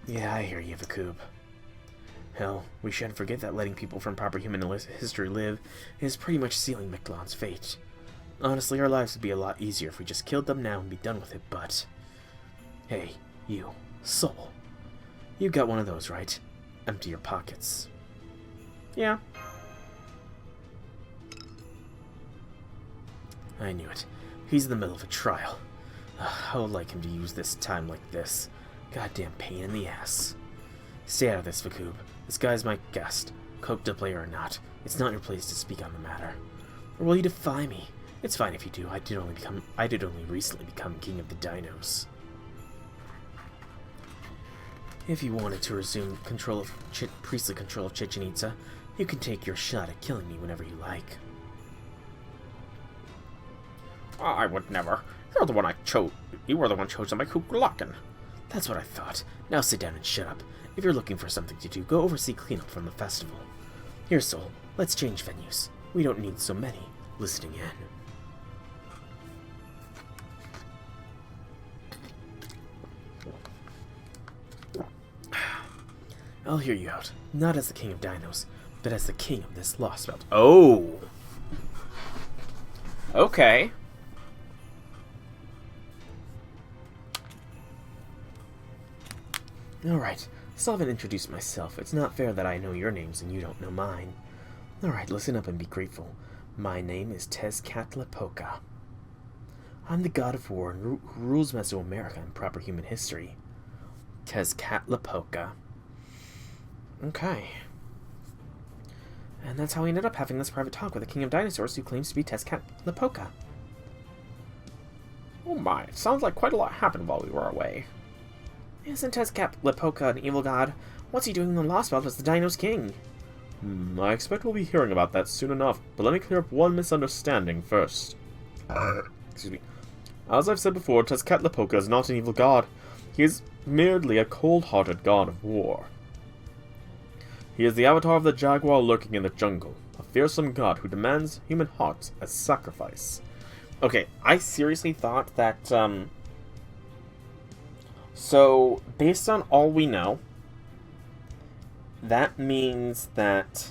Yeah, I hear you, Vakub. Hell, we shouldn't forget that letting people from proper human history live is pretty much sealing Mictlan's fate. Honestly, our lives would be a lot easier if we just killed them now and be done with it, but... Hey, you, Soul. You got one of those, right? Empty your pockets. Yeah. I knew it. He's in the middle of a trial. I would like him to use this time like this. Goddamn pain in the ass. Stay out of this, Vakub. This guy's my guest. Coked up player or not, it's not your place to speak on the matter. Or will you defy me? It's fine if you do. I did only recently become king of the dinos. If you wanted to resume priestly control of Chichen Itza, you can take your shot at killing me whenever you like.
I would never. You were the one chosen by Kukulkan.
That's what I thought. Now sit down and shut up. If you're looking for something to do, go oversee cleanup from the festival. Here, Soul, let's change venues. We don't need so many listening in. I'll hear you out. Not as the king of dinos, but as the king of this Lostbelt.
Oh. Okay.
Alright, still haven't introduced myself. It's not fair that I know your names and you don't know mine. Alright, listen up and be grateful. My name is Tezcatlipoca. I'm the god of war and who rules Mesoamerica in proper human history. Tezcatlipoca. Okay. And that's how we ended up having this private talk with the king of dinosaurs who claims to be Tezcatlipoca.
Oh my, it sounds like quite a lot happened while we were away.
Isn't Tezcatlipoca an evil god? What's he doing in the Lostbelt as the Dino's king?
I expect we'll be hearing about that soon enough, but let me clear up one misunderstanding first. Excuse me. As I've said before, Tezcatlipoca is not an evil god. He is merely a cold-hearted god of war. He is the avatar of the jaguar lurking in the jungle, a fearsome god who demands human hearts as sacrifice.
Okay, I seriously thought that, So, based on all we know, that means that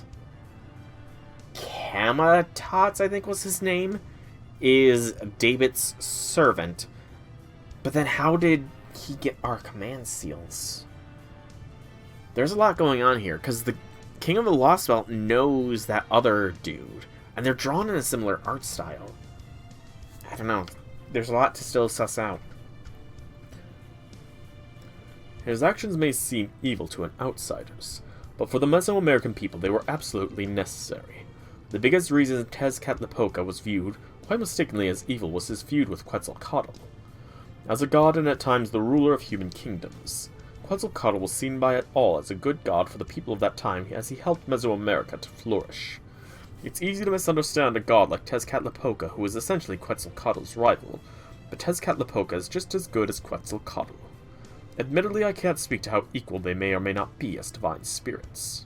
Kamatots, I think was his name, is David's servant. But then how did he get our command seals? There's a lot going on here, because the King of the Lostbelt knows that other dude, and they're drawn in a similar art style. I don't know. There's a lot to still suss out.
His actions may seem evil to an outsiders, but for the Mesoamerican people they were absolutely necessary. The biggest reason Tezcatlipoca was viewed, quite mistakenly, as evil was his feud with Quetzalcoatl. As a god and at times the ruler of human kingdoms, Quetzalcoatl was seen by it all as a good god for the people of that time as he helped Mesoamerica to flourish. It's easy to misunderstand a god like Tezcatlipoca, who is essentially Quetzalcoatl's rival, but Tezcatlipoca is just as good as Quetzalcoatl. Admittedly, I can't speak to how equal they may or may not be as divine spirits.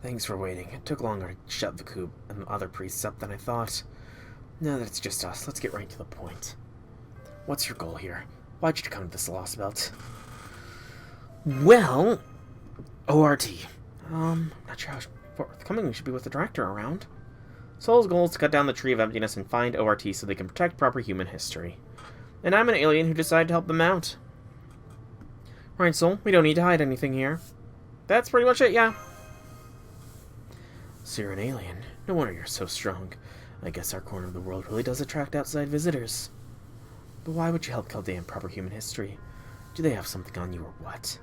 Thanks for waiting. It took longer to shut the coop and the other priests up than I thought. Now that it's just us, let's get right to the point. What's your goal here? Why'd you come to this Lostbelt? Well, ORT. Not sure how forthcoming we should be with the director around. Soul's goal is to cut down the Tree of Emptiness and find ORT so they can protect proper human history. And I'm an alien who decided to help them out. Right, Soul, we don't need to hide anything here. That's pretty much it, yeah. So you're an alien. No wonder you're so strong. I guess our corner of the world really does attract outside visitors. But why would you help Chaldea in proper human history? Do they have something on you or what?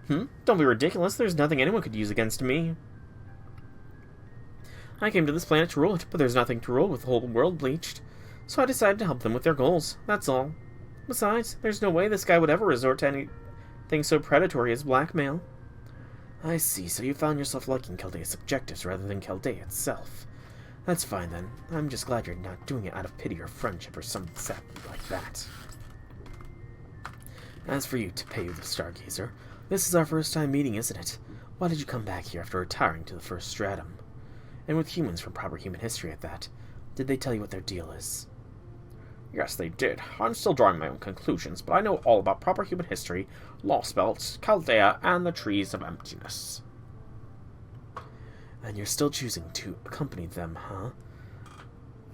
Don't be ridiculous. There's nothing anyone could use against me. I came to this planet to rule it, but there's nothing to rule with the whole world bleached. So I decided to help them with their goals, that's all. Besides, there's no way this guy would ever resort to anything so predatory as blackmail. I see, so you found yourself liking Chaldea's objectives rather than Chaldea itself. That's fine then. I'm just glad you're not doing it out of pity or friendship or something sad like that. As for you, Tepeu the Stargazer, this is our first time meeting, isn't it? Why did you come back here after retiring to the first stratum? And with humans from proper human history at that, did they tell you what their deal is?
Yes, they did. I'm still drawing my own conclusions, but I know all about proper human history, Lostbelts, Chaldea, and the Trees of Emptiness.
And you're still choosing to accompany them, huh?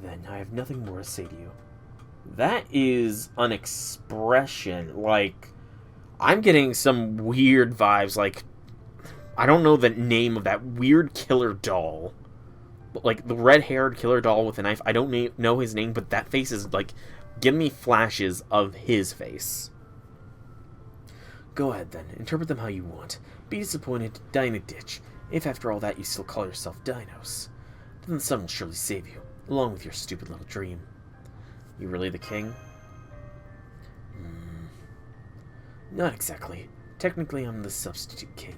Then I have nothing more to say to you. That is an expression, like, I'm getting some weird vibes, like, I don't know the name of that weird killer doll. Like, the red-haired killer doll with a knife. I don't know his name, but that face is, like, give me flashes of his face. Go ahead, then. Interpret them how you want. Be disappointed, die in a ditch. If after all that you still call yourself dinos, then the sun will surely save you, along with your stupid little dream. You really the king? Not exactly. Technically, I'm the substitute king.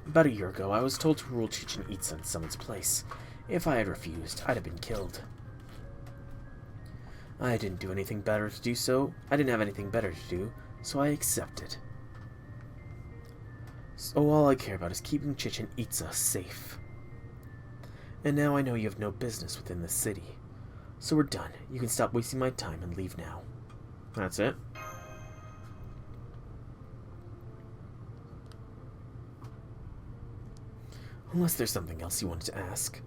About a year ago, I was told to rule Chichen Itza in someone's place. If I had refused, I'd have been killed. I didn't do anything better to do so. I didn't have anything better to do, so I accepted. So all I care about is keeping Chichen Itza safe. And now I know you have no business within the city. So we're done. You can stop wasting my time and leave now. That's it. Unless there's something else you wanted to ask.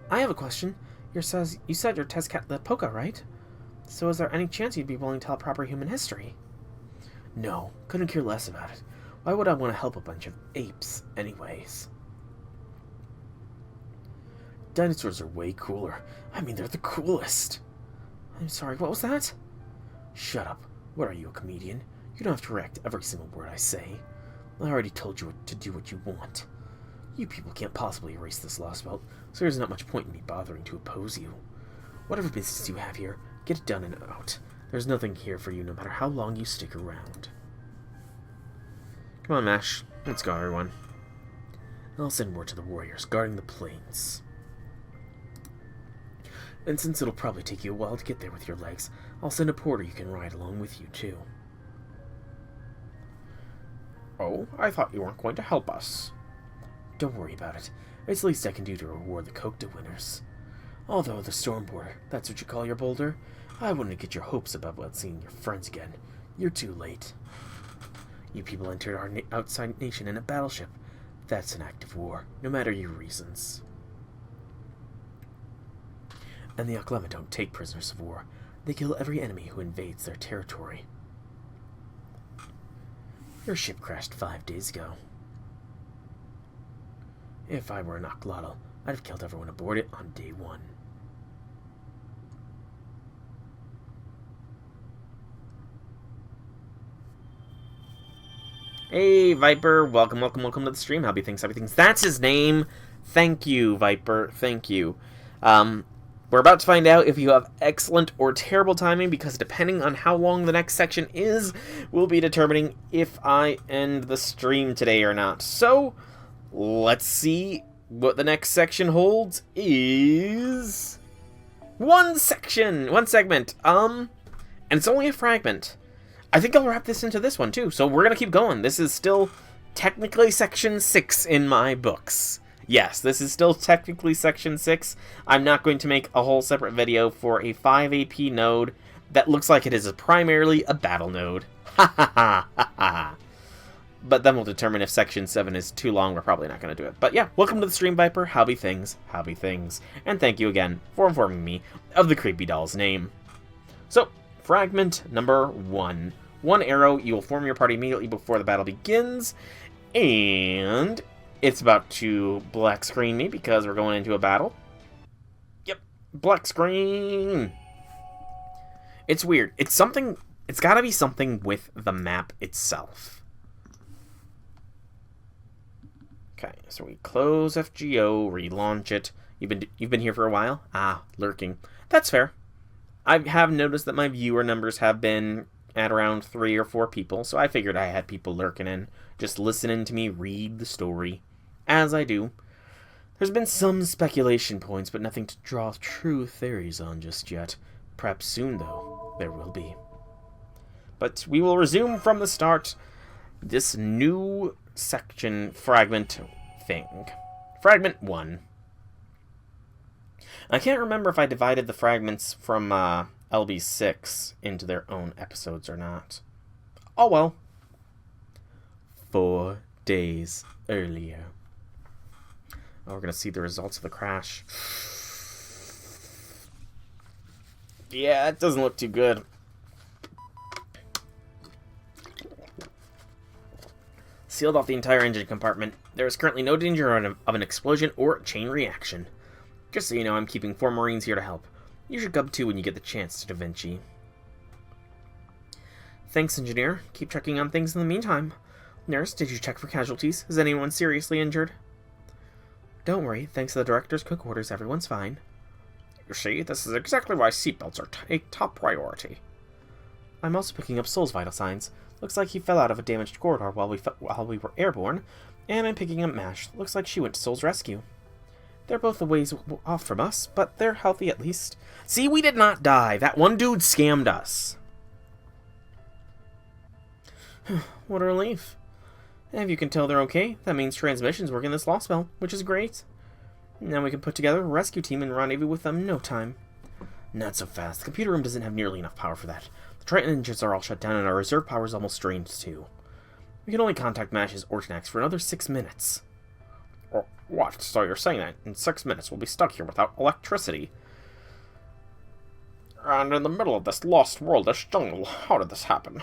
I have a question. You said you're Tezcat the Poka, right? So is there any chance you'd be willing to tell proper human history? No, couldn't care less about it. Why would I want to help a bunch of apes, anyways? Dinosaurs are way cooler. I mean, they're the coolest. I'm sorry, what was that? Shut up. What are you, a comedian? You don't have to react to every single word I say. I already told you to do what you want. You people can't possibly erase this Lostbelt, so there's not much point in me bothering to oppose you. Whatever business you have here, get it done and out. There's nothing here for you no matter how long you stick around. Come on, Mash. Let's go, everyone. I'll send word to the warriors guarding the plains. And since it'll probably take you a while to get there with your legs, I'll send a porter you can ride along with you, too.
Oh, I thought you weren't going to help us.
Don't worry about it. It's the least I can do to reward the Kokta winners. Although the Storm Porter, that's what you call your boulder, I wouldn't get your hopes up about seeing your friends again. You're too late. You people entered our outside nation in a battleship. That's an act of war, no matter your reasons. And the Aklama don't take prisoners of war. They kill every enemy who invades their territory. Your ship crashed 5 days ago. If I were an Aklama, I'd have killed everyone aboard it on day 1. Hey, Viper. Welcome to the stream. Happy things. That's his name. Thank you, Viper. Thank you. We're about to find out if you have excellent or terrible timing, because depending on how long the next section is, will be determining if I end the stream today or not. So, let's see what the next section holds. Is one segment. And it's only a fragment. I think I'll wrap this into this one, too. So we're going to keep going. This is still technically Section 6 in my books. Yes, this is still technically Section 6. I'm not going to make a whole separate video for a 5 AP node that looks like it is primarily a battle node. Ha ha ha ha ha. But then we'll determine if Section 7 is too long. We're probably not going to do it. But yeah, welcome to the stream, Viper. How be things? And thank you again for informing me of the creepy doll's name. So, fragment number 1. 1 arrow, you will form your party immediately before the battle begins, and it's about to black screen me because we're going into a battle. Yep, black screen. It's weird. It's gotta be something with the map itself. Okay, so we close FGO, relaunch it. You've been here for a while? Ah, lurking. That's fair. I have noticed that my viewer numbers have been at around 3 or 4 people, so I figured I had people lurking in, just listening to me read the story, as I do. There's been some speculation points, but nothing to draw true theories on just yet. Perhaps soon, though, there will be. But we will resume from the start this new section fragment thing. Fragment 1. I can't remember if I divided the fragments from LB6 into their own episodes or not. Oh well. 4 days earlier. Oh, we're going to see the results of the crash. Yeah, it doesn't look too good. Sealed off the entire engine compartment. There is currently no danger of an explosion or chain reaction. Just so you know, I'm keeping 4 Marines here to help. You should come too when you get the chance, Da Vinci. Thanks, Engineer. Keep checking on things in the meantime. Nurse, did you check for casualties? Is anyone seriously injured? Don't worry. Thanks to the Director's cook orders, everyone's fine.
You see, this is exactly why seatbelts are a top priority.
I'm also picking up Soul's vital signs. Looks like he fell out of a damaged corridor while we were airborne. And I'm picking up Mash. Looks like she went to Soul's rescue. They're both a ways off from us, but they're healthy at least. See, we did not die. That one dude scammed us. What a relief. If you can tell they're okay, that means transmission's working this Lostbelt, which is great. Now we can put together a rescue team and rendezvous with them in no time. Not so fast. The computer room doesn't have nearly enough power for that. The Triton engines are all shut down and our reserve power is almost drained too. We can only contact Mash's Ortanax for another 6 minutes.
Oh, what? So you're saying that in 6 minutes we'll be stuck here without electricity? And in the middle of this lost world-ish jungle, how did this happen?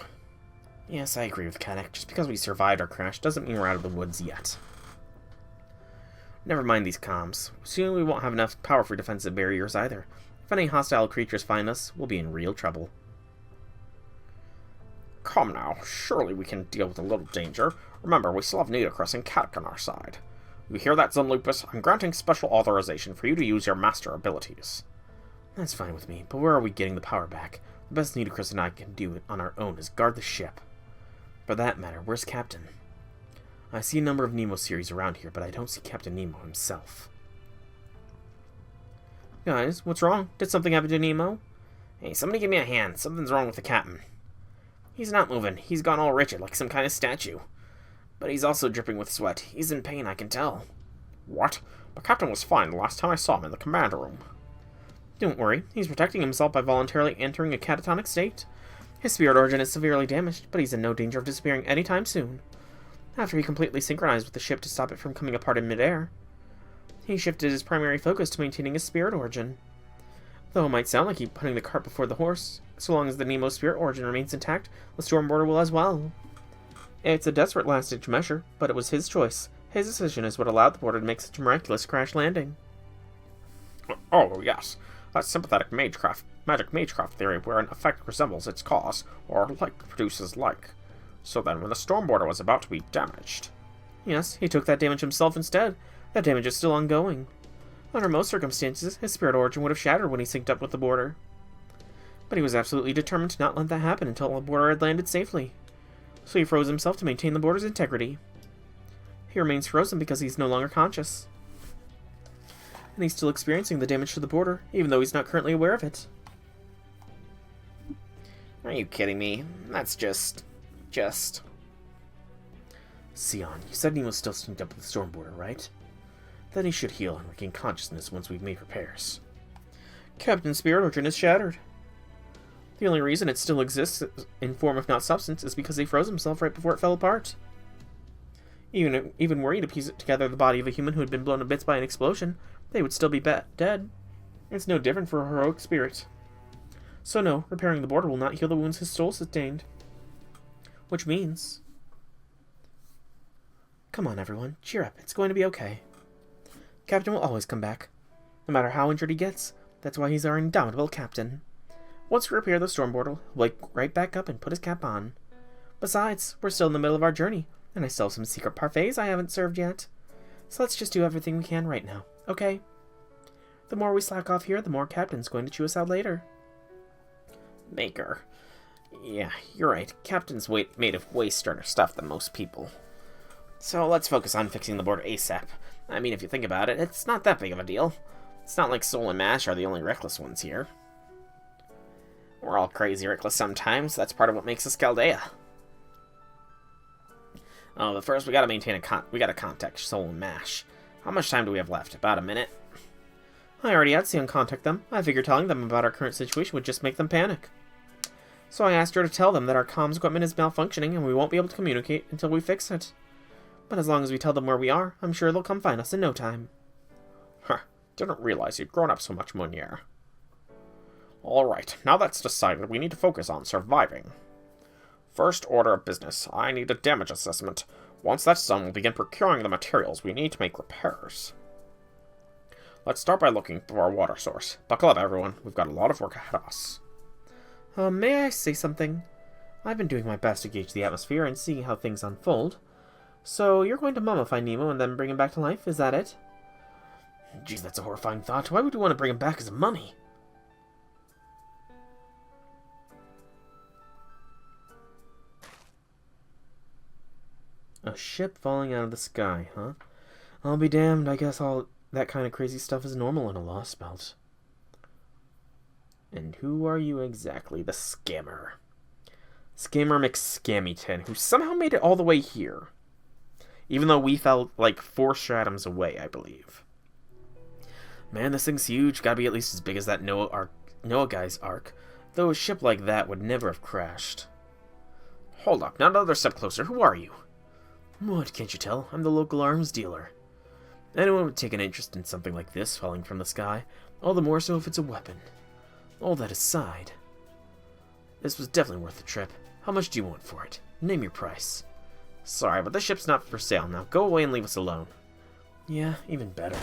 Yes, I agree with Kanek. Just because we survived our crash doesn't mean we're out of the woods yet. Never mind these comms. Soon we won't have enough power for defensive barriers either. If any hostile creatures find us, we'll be in real trouble.
Come now, surely we can deal with a little danger. Remember, we still have Nidocrus and Katak on our side. You hear that, Zunlupus? I'm granting special authorization for you to use your master abilities.
That's fine with me, but where are we getting the power back? The best Nidocrus and I can do it on our own is guard the ship. For that matter, where's Captain? I see a number of Nemo series around here, but I don't see Captain Nemo himself. Guys, what's wrong? Did something happen to Nemo?
Hey, somebody give me a hand. Something's wrong with the captain.
He's not moving. He's gone all rigid, like some kind of statue. But he's also dripping with sweat. He's in pain, I can tell.
What? The captain was fine the last time I saw him in the command room.
Don't worry. He's protecting himself by voluntarily entering a catatonic state. His spirit organ is severely damaged, but he's in no danger of disappearing anytime soon. After he completely synchronized with the ship to stop it from coming apart in midair, he shifted his primary focus to maintaining his spirit origin. Though it might sound like he's putting the cart before the horse, so long as the Nemo spirit origin remains intact, the Stormboarder will as well. It's a desperate last-ditch measure, but it was his choice. His decision is what allowed the boarder to make such a miraculous crash landing.
Oh, yes. That sympathetic magic magecraft theory where an effect resembles its cause, or like produces like. So then when the Stormboarder was about to be damaged...
Yes, he took that damage himself instead. That damage is still ongoing. Under most circumstances, his spirit origin would have shattered when he synced up with the boarder. But he was absolutely determined to not let that happen until the boarder had landed safely. So he froze himself to maintain the boarder's integrity. He remains frozen because he's no longer conscious. And he's still experiencing the damage to the boarder, even though he's not currently aware of it.
Are you kidding me? That's just...
Sion, you said Nemo's still synced up with the Stormboarder, right? Then he should heal and regain consciousness once we've made repairs. Captain's spirit origin is shattered. The only reason it still exists in form if not substance is because he froze himself right before it fell apart. Even were he to piece together the body of a human who had been blown to bits by an explosion, they would still be dead. It's no different for a heroic spirit. So no, repairing the boarder will not heal the wounds his soul sustained. Which means... Come on, everyone. Cheer up. It's going to be okay. Captain will always come back. No matter how injured he gets. That's why he's our indomitable captain. Once we repair the Stormboarder, he'll wake right back up and put his cap on. Besides, we're still in the middle of our journey, and I still have some secret parfaits I haven't served yet. So let's just do everything we can right now, okay? The more we slack off here, the more Captain's going to chew us out later.
Maker. Yeah, you're right. Captain's made of way sterner stuff than most people. So let's focus on fixing the boarder ASAP. I mean, if you think about it, it's not that big of a deal. It's not like Soul and Mash are the only reckless ones here. We're all crazy reckless sometimes. That's part of what makes us Chaldea. Oh, but first we gotta maintain we gotta contact Soul and Mash. How much time do we have left? About a minute?
I already had Sion contact them. I figured telling them about our current situation would just make them panic. So I asked her to tell them that our comms equipment is malfunctioning and we won't be able to communicate until we fix it. But as long as we tell them where we are, I'm sure they'll come find us in no time.
Huh. Didn't realize you'd grown up so much, Munier. Alright, now that's decided, we need to focus on surviving. First order of business, I need a damage assessment. Once that's done, we'll begin procuring the materials we need to make repairs. Let's start by looking for our water source. Buckle up, everyone. We've got a lot of work ahead of us.
May I say something? I've been doing my best to gauge the atmosphere and see how things unfold. So you're going to mummify Nemo and then bring him back to life, is that it?
Geez, that's a horrifying thought. Why would you want to bring him back as a mummy?
A ship falling out of the sky, huh? I'll be damned, I guess all that kind of crazy stuff is normal in a Lostbelt.
And who are you exactly, the scammer?
Scammer McScammyton, who somehow made it all the way here. Even though we fell, like, 4 stratums away, I believe. Man, this thing's huge. Gotta be at least as big as that Noah guy's ark. Though a ship like that would never have crashed.
Hold up, now another step closer. Who are you?
What, can't you tell? I'm the local arms dealer. Anyone would take an interest in something like this falling from the sky, all the more so if it's a weapon. All that aside, this was definitely worth the trip. How much do you want for it? Name your price.
Sorry, but this ship's not for sale now. Go away and leave us alone.
Yeah, even better.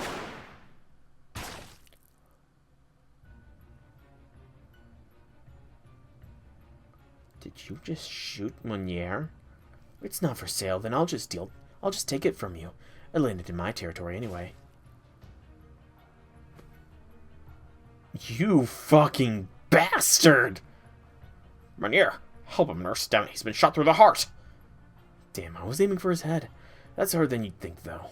Did you just shoot Monier? It's not for sale, then I'll just take it from you. It landed in my territory anyway. You fucking bastard!
Monier, help him, nurse. Damn it, he's been shot through the heart.
Damn, I was aiming for his head. That's harder than you'd think, though.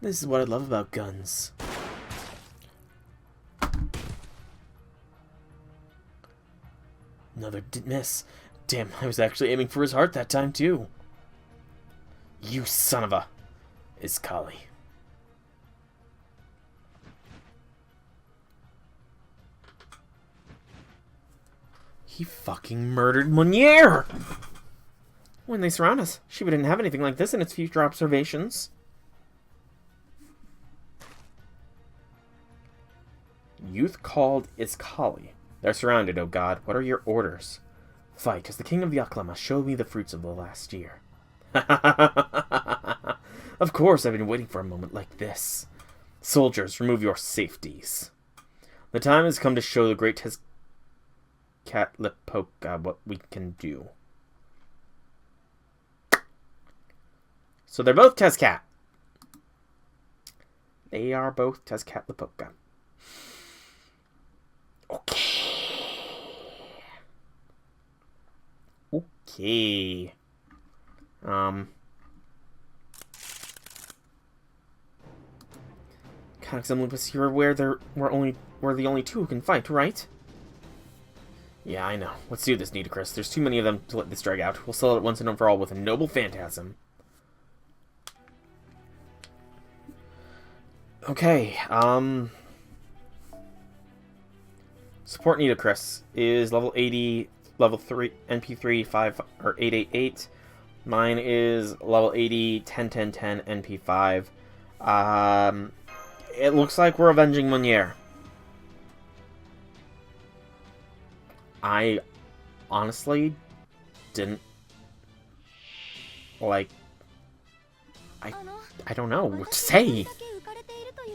This is what I love about guns. Another miss. Damn, I was actually aiming for his heart that time, too. You son of a... Iskali. He fucking murdered Monier! When they surround us, Shiva didn't have anything like this in its future observations. Youth called Iskali. They're surrounded, oh god. What are your orders? Fight, as the king of the Aklama showed me the fruits of the last year. Of course, I've been waiting for a moment like this. Soldiers, remove your safeties. The time has come to show the great Tezcatlipoca what we can do. So they're both Tezcat. They are both Tezcatlipoca. Okay. Canucks and Lupus, you're aware we're the only two who can fight, right? Yeah, I know. Let's do this, Nitocris. There's too many of them to let this drag out. We'll settle it once and for all with a noble phantasm. Okay, Support Nitocris is level 80, level 3, NP3, 5, or 888. Mine is level 80, 10, 10, 10, NP5. It looks like we're avenging Monier. I honestly didn't like... I don't know what to say.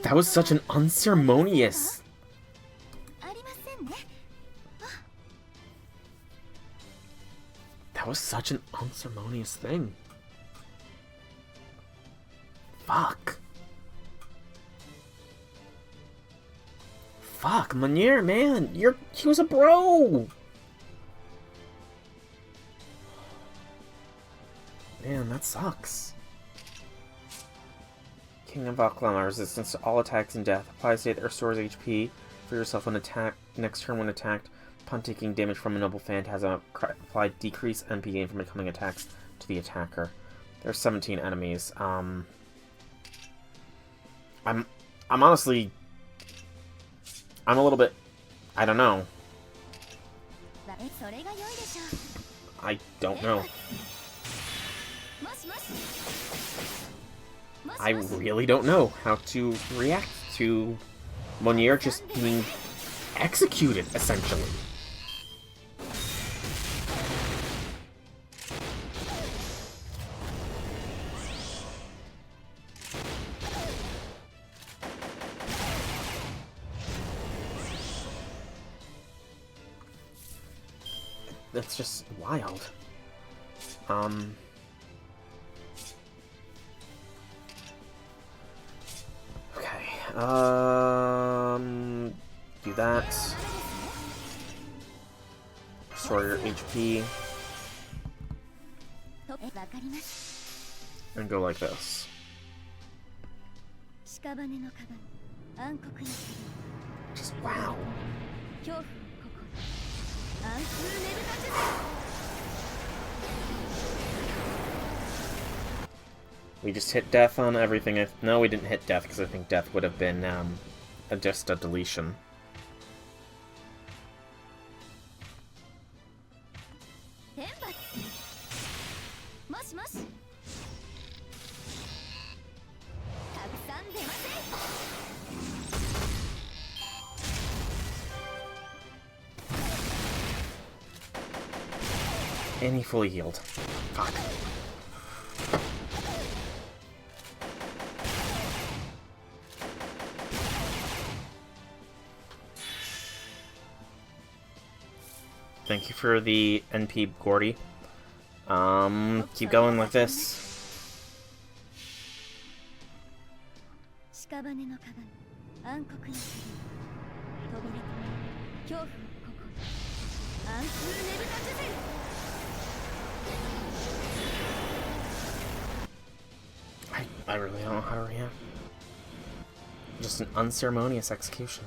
That was such an unceremonious... That was such an unceremonious thing. Fuck. Fuck, Monier, man, he was a bro. Man, that sucks. King of Aklama, resistance to all attacks and death. Apply a state that restores HP for yourself when attacked. Next turn when attacked, upon taking damage from a noble phantasm, apply decrease MP gain from incoming attacks to the attacker. There's 17 enemies. I'm honestly... I'm a little bit... I don't know. I don't know. I really don't know how to react to Monier just being executed, essentially. That's just wild. Okay. Do that. Restore your HP. And go like this. Just wow. We just hit death on everything. No, we didn't hit death, because I think death would have been just a deletion. And he fully healed. Fuck. Thank you for the NP, Gordy. Keep going like this. I really don't know how to react. Just an unceremonious execution.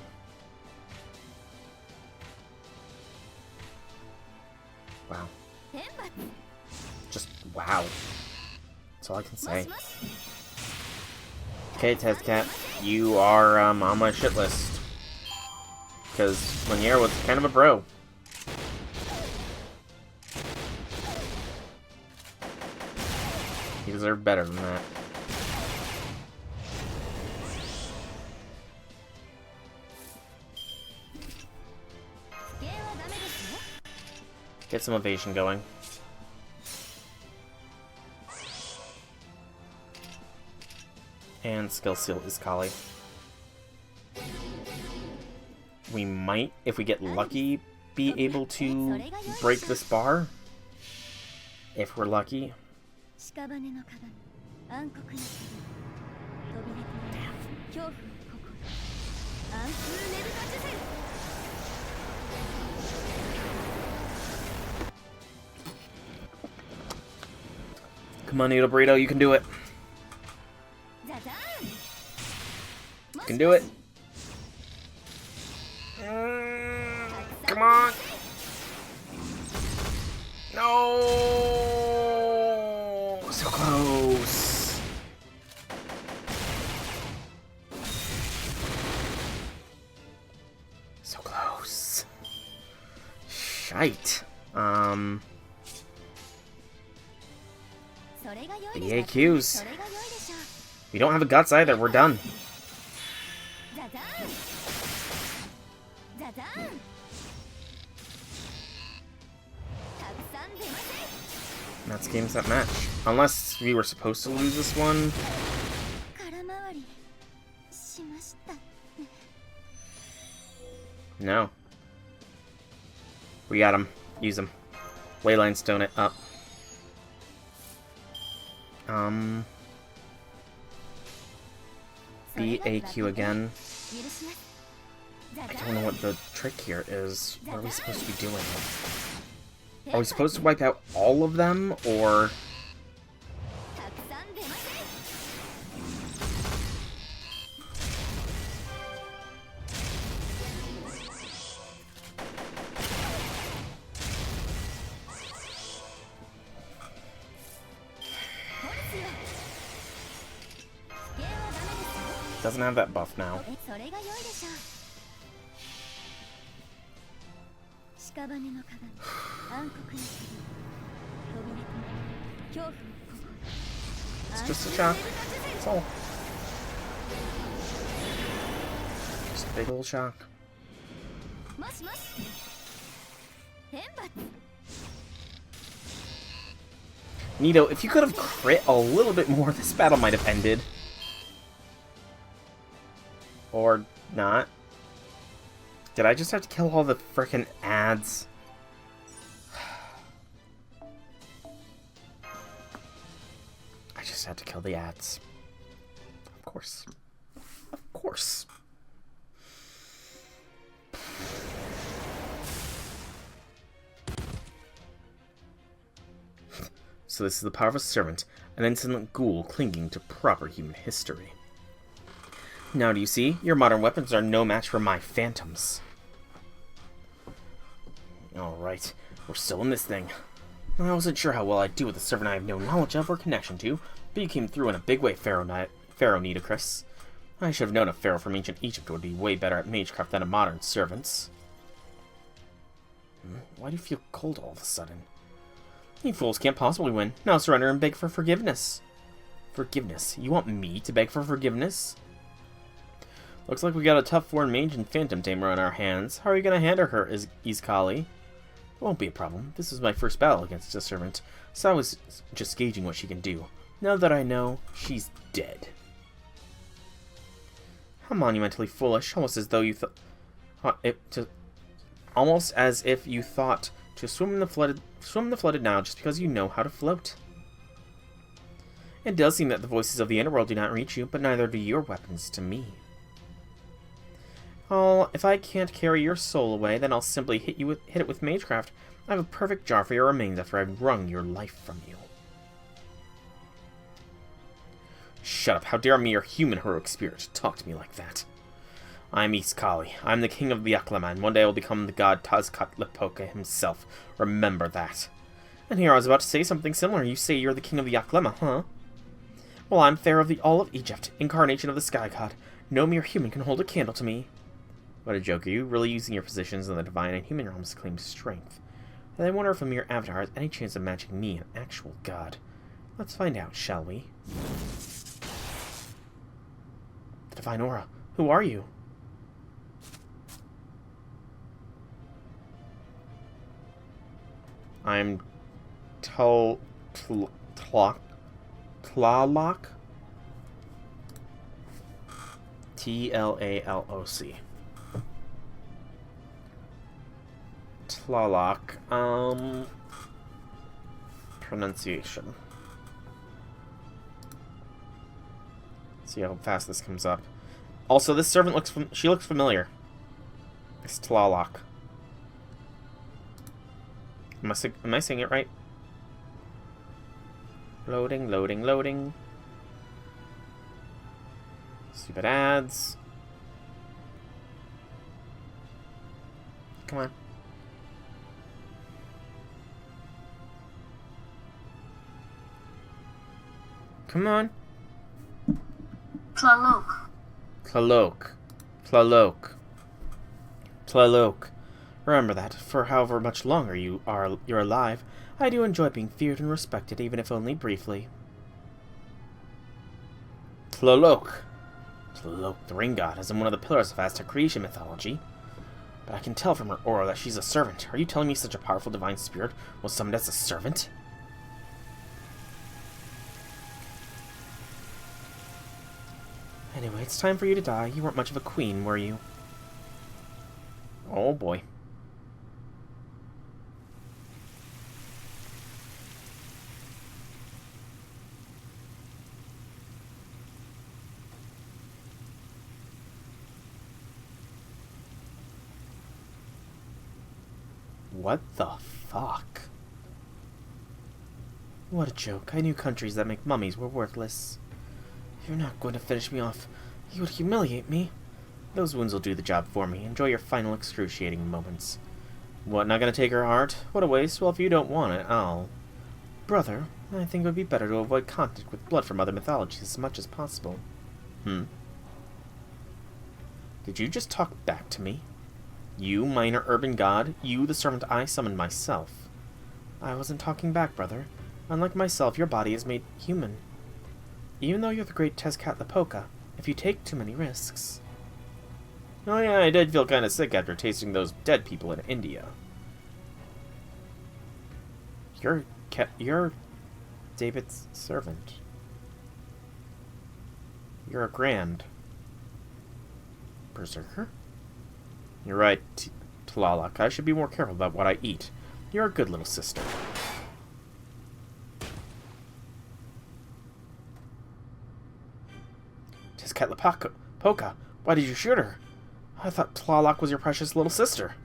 Wow. Just wow. That's all I can say. Okay, Tezcat, you are on my shit list. Because Lanier was kind of a bro. He deserved better than that. Get some evasion going. And skill seal is Kali. We might, if we get lucky, be able to break this bar. If we're lucky. Come on, Needle Burrito, you can do it. You can do it. Come on. No. So close. So close. Shite. The AQs. We don't have a guts either. We're done. That's games that match. Unless we were supposed to lose this one. No. We got him. Use him. Leyline stone it up. BAQ again. I don't know what the trick here is. What are we supposed to be doing? Are we supposed to wipe out all of them, or... Doesn't have that buff now. It's just a shock. That's all. Just a big old shock. Nito, if you could have crit a little bit more, this battle might have ended. Or not. Did I just have to kill all the frickin' ads? I just had to kill the ads. Of course. Of course. So this is the power of a servant, an insolent ghoul clinging to proper human history. Now do you see? Your modern weapons are no match for my phantoms. Alright, we're still in this thing. I wasn't sure how well I'd do with a servant I have no knowledge of or connection to, but you came through in a big way, Pharaoh Nitocris. I should have known a pharaoh from ancient Egypt would be way better at magecraft than a modern servants. Why do you feel cold all of a sudden? You fools can't possibly win. Now surrender and beg for forgiveness. Forgiveness? You want me to beg for forgiveness? Looks like we got a tough foreign mage and phantom tamer on our hands. How are you going to handle her, Iskali? It won't be a problem. This was my first battle against a servant, so I was just gauging what she can do. Now that I know, she's dead. How monumentally foolish, almost as though you almost as if you thought to swim the flooded Nile just because you know how to float. It does seem that the voices of the underworld do not reach you, but neither do your weapons to me. Oh, if I can't carry your soul away, then I'll simply hit it with magecraft. I have a perfect jar for your remains after I've wrung your life from you. Shut up! How dare me, your human heroic spirit, talk to me like that? I'm Iskali. I'm the king of the Aklama, and one day I will become the god Tezcatlipoca himself. Remember that. And here I was about to say something similar. You say you're the king of the Aklama, huh? Well, I'm Pharaoh of all of Egypt, incarnation of the sky god. No mere human can hold a candle to me. What a joke. Are you really using your positions in the divine and human realms to claim strength? And I wonder if a mere avatar has any chance of matching me, an actual god. Let's find out, shall we? The divine aura. Who are you? I'm Tlaloc? T-L-A-L-O-C. Tlaloc. Pronunciation. See how fast this comes up. Also, this servant looks familiar. It's Tlaloc. Am I saying it right? Loading, loading, loading. Stupid ads. Come on. Come on.
Tlaloc.
Tlaloc. Tlaloc. Tlaloc. Remember that, for however much longer you're alive, I do enjoy being feared and respected, even if only briefly. Tlaloc. Tlaloc, the ring goddess, and one of the pillars of Aztec creation mythology. But I can tell from her aura that she's a servant. Are you telling me such a powerful divine spirit was summoned as a servant? Anyway, it's time for you to die. You weren't much of a queen, were you? Oh boy. What the fuck? What a joke. I knew countries that make mummies were worthless. You're not going to finish me off. You would humiliate me. Those wounds will do the job for me. Enjoy your final excruciating moments. What, not gonna take her heart? What a waste. Well, if you don't want it, I'll... Brother, I think it would be better to avoid contact with blood from other mythologies as much as possible. Did you just talk back to me? You, minor urban god, you, the servant I summoned myself. I wasn't talking back, brother. Unlike myself, your body is made human. Even though you're the great Tezcatlipoca, if you take too many risks. Oh yeah, I did feel kind of sick after tasting those dead people in India. You're David's servant. You're a grand berserker? You're right, Tlaloc. I should be more careful about what I eat. You're a good little sister. Tezcatlipoca, why did you shoot her? I thought Tlaloc was your precious little sister.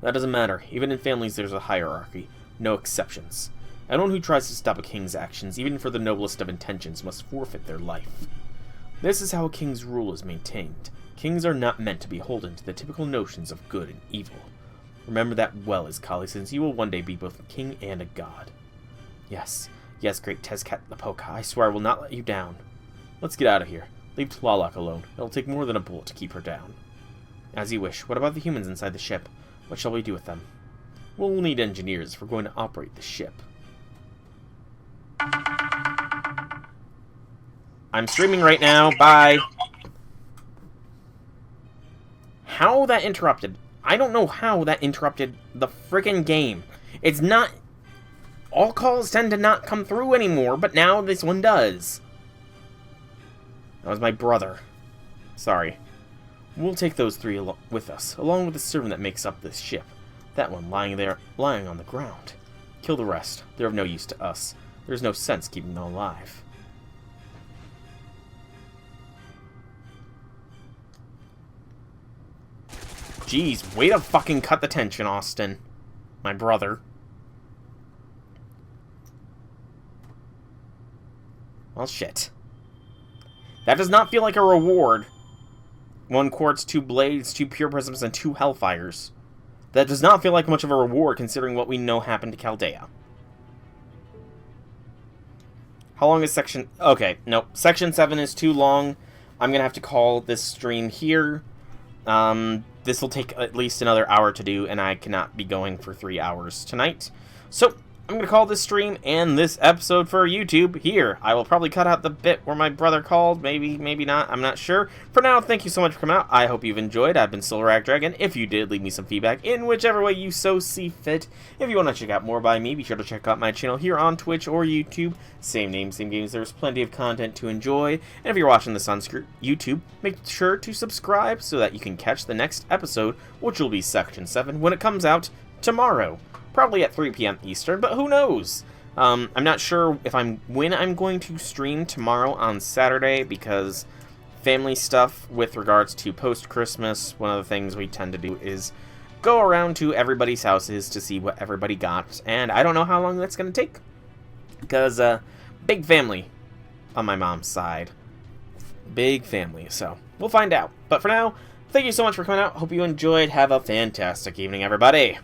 That doesn't matter. Even in families there's a hierarchy. No exceptions. Anyone who tries to stop a king's actions, even for the noblest of intentions, must forfeit their life. This is how a king's rule is maintained. Kings are not meant to be beholden to the typical notions of good and evil. Remember that well, Iskali, since you will one day be both a king and a god. Yes, yes, great Tezcatlipoca, I swear I will not let you down. Let's get out of here. Leave Tlaloc alone. It'll take more than a bullet to keep her down. As you wish. What about the humans inside the ship? What shall we do with them? We'll need engineers if we're going to operate the ship. I'm streaming right now. Bye. How that interrupted? I don't know how that interrupted the friggin' game. It's not... All calls tend to not come through anymore, but now this one does. That was my brother. Sorry. We'll take those three with us, along with the servant that makes up this ship. That one lying on the ground. Kill the rest. They're of no use to us. There's no sense keeping them alive. Jeez, way to fucking cut the tension, Austin. My brother. Well, shit. That does not feel like a reward. 1 quartz, 2 blades, 2 pure prisms, and 2 hellfires. That does not feel like much of a reward considering what we know happened to Chaldea. How long is section... Okay, nope. Section 7 is too long. I'm going to have to call this stream here. This will take at least another hour to do, and I cannot be going for 3 hours tonight. So, I'm going to call this stream and this episode for YouTube here. I will probably cut out the bit where my brother called. Maybe, maybe not. I'm not sure. For now, thank you so much for coming out. I hope you've enjoyed. I've been Silveract Dragon. If you did, leave me some feedback in whichever way you so see fit. If you want to check out more by me, be sure to check out my channel here on Twitch or YouTube. Same name, same games. There's plenty of content to enjoy. And if you're watching this on YouTube, make sure to subscribe so that you can catch the next episode, which will be Section 7, when it comes out tomorrow. Probably at 3 p.m. Eastern, but who knows? I'm not sure if when I'm going to stream tomorrow on Saturday, because family stuff with regards to post-Christmas, one of the things we tend to do is go around to everybody's houses to see what everybody got, and I don't know how long that's going to take, because big family on my mom's side. Big family, so we'll find out. But for now, thank you so much for coming out. Hope you enjoyed. Have a fantastic evening, everybody.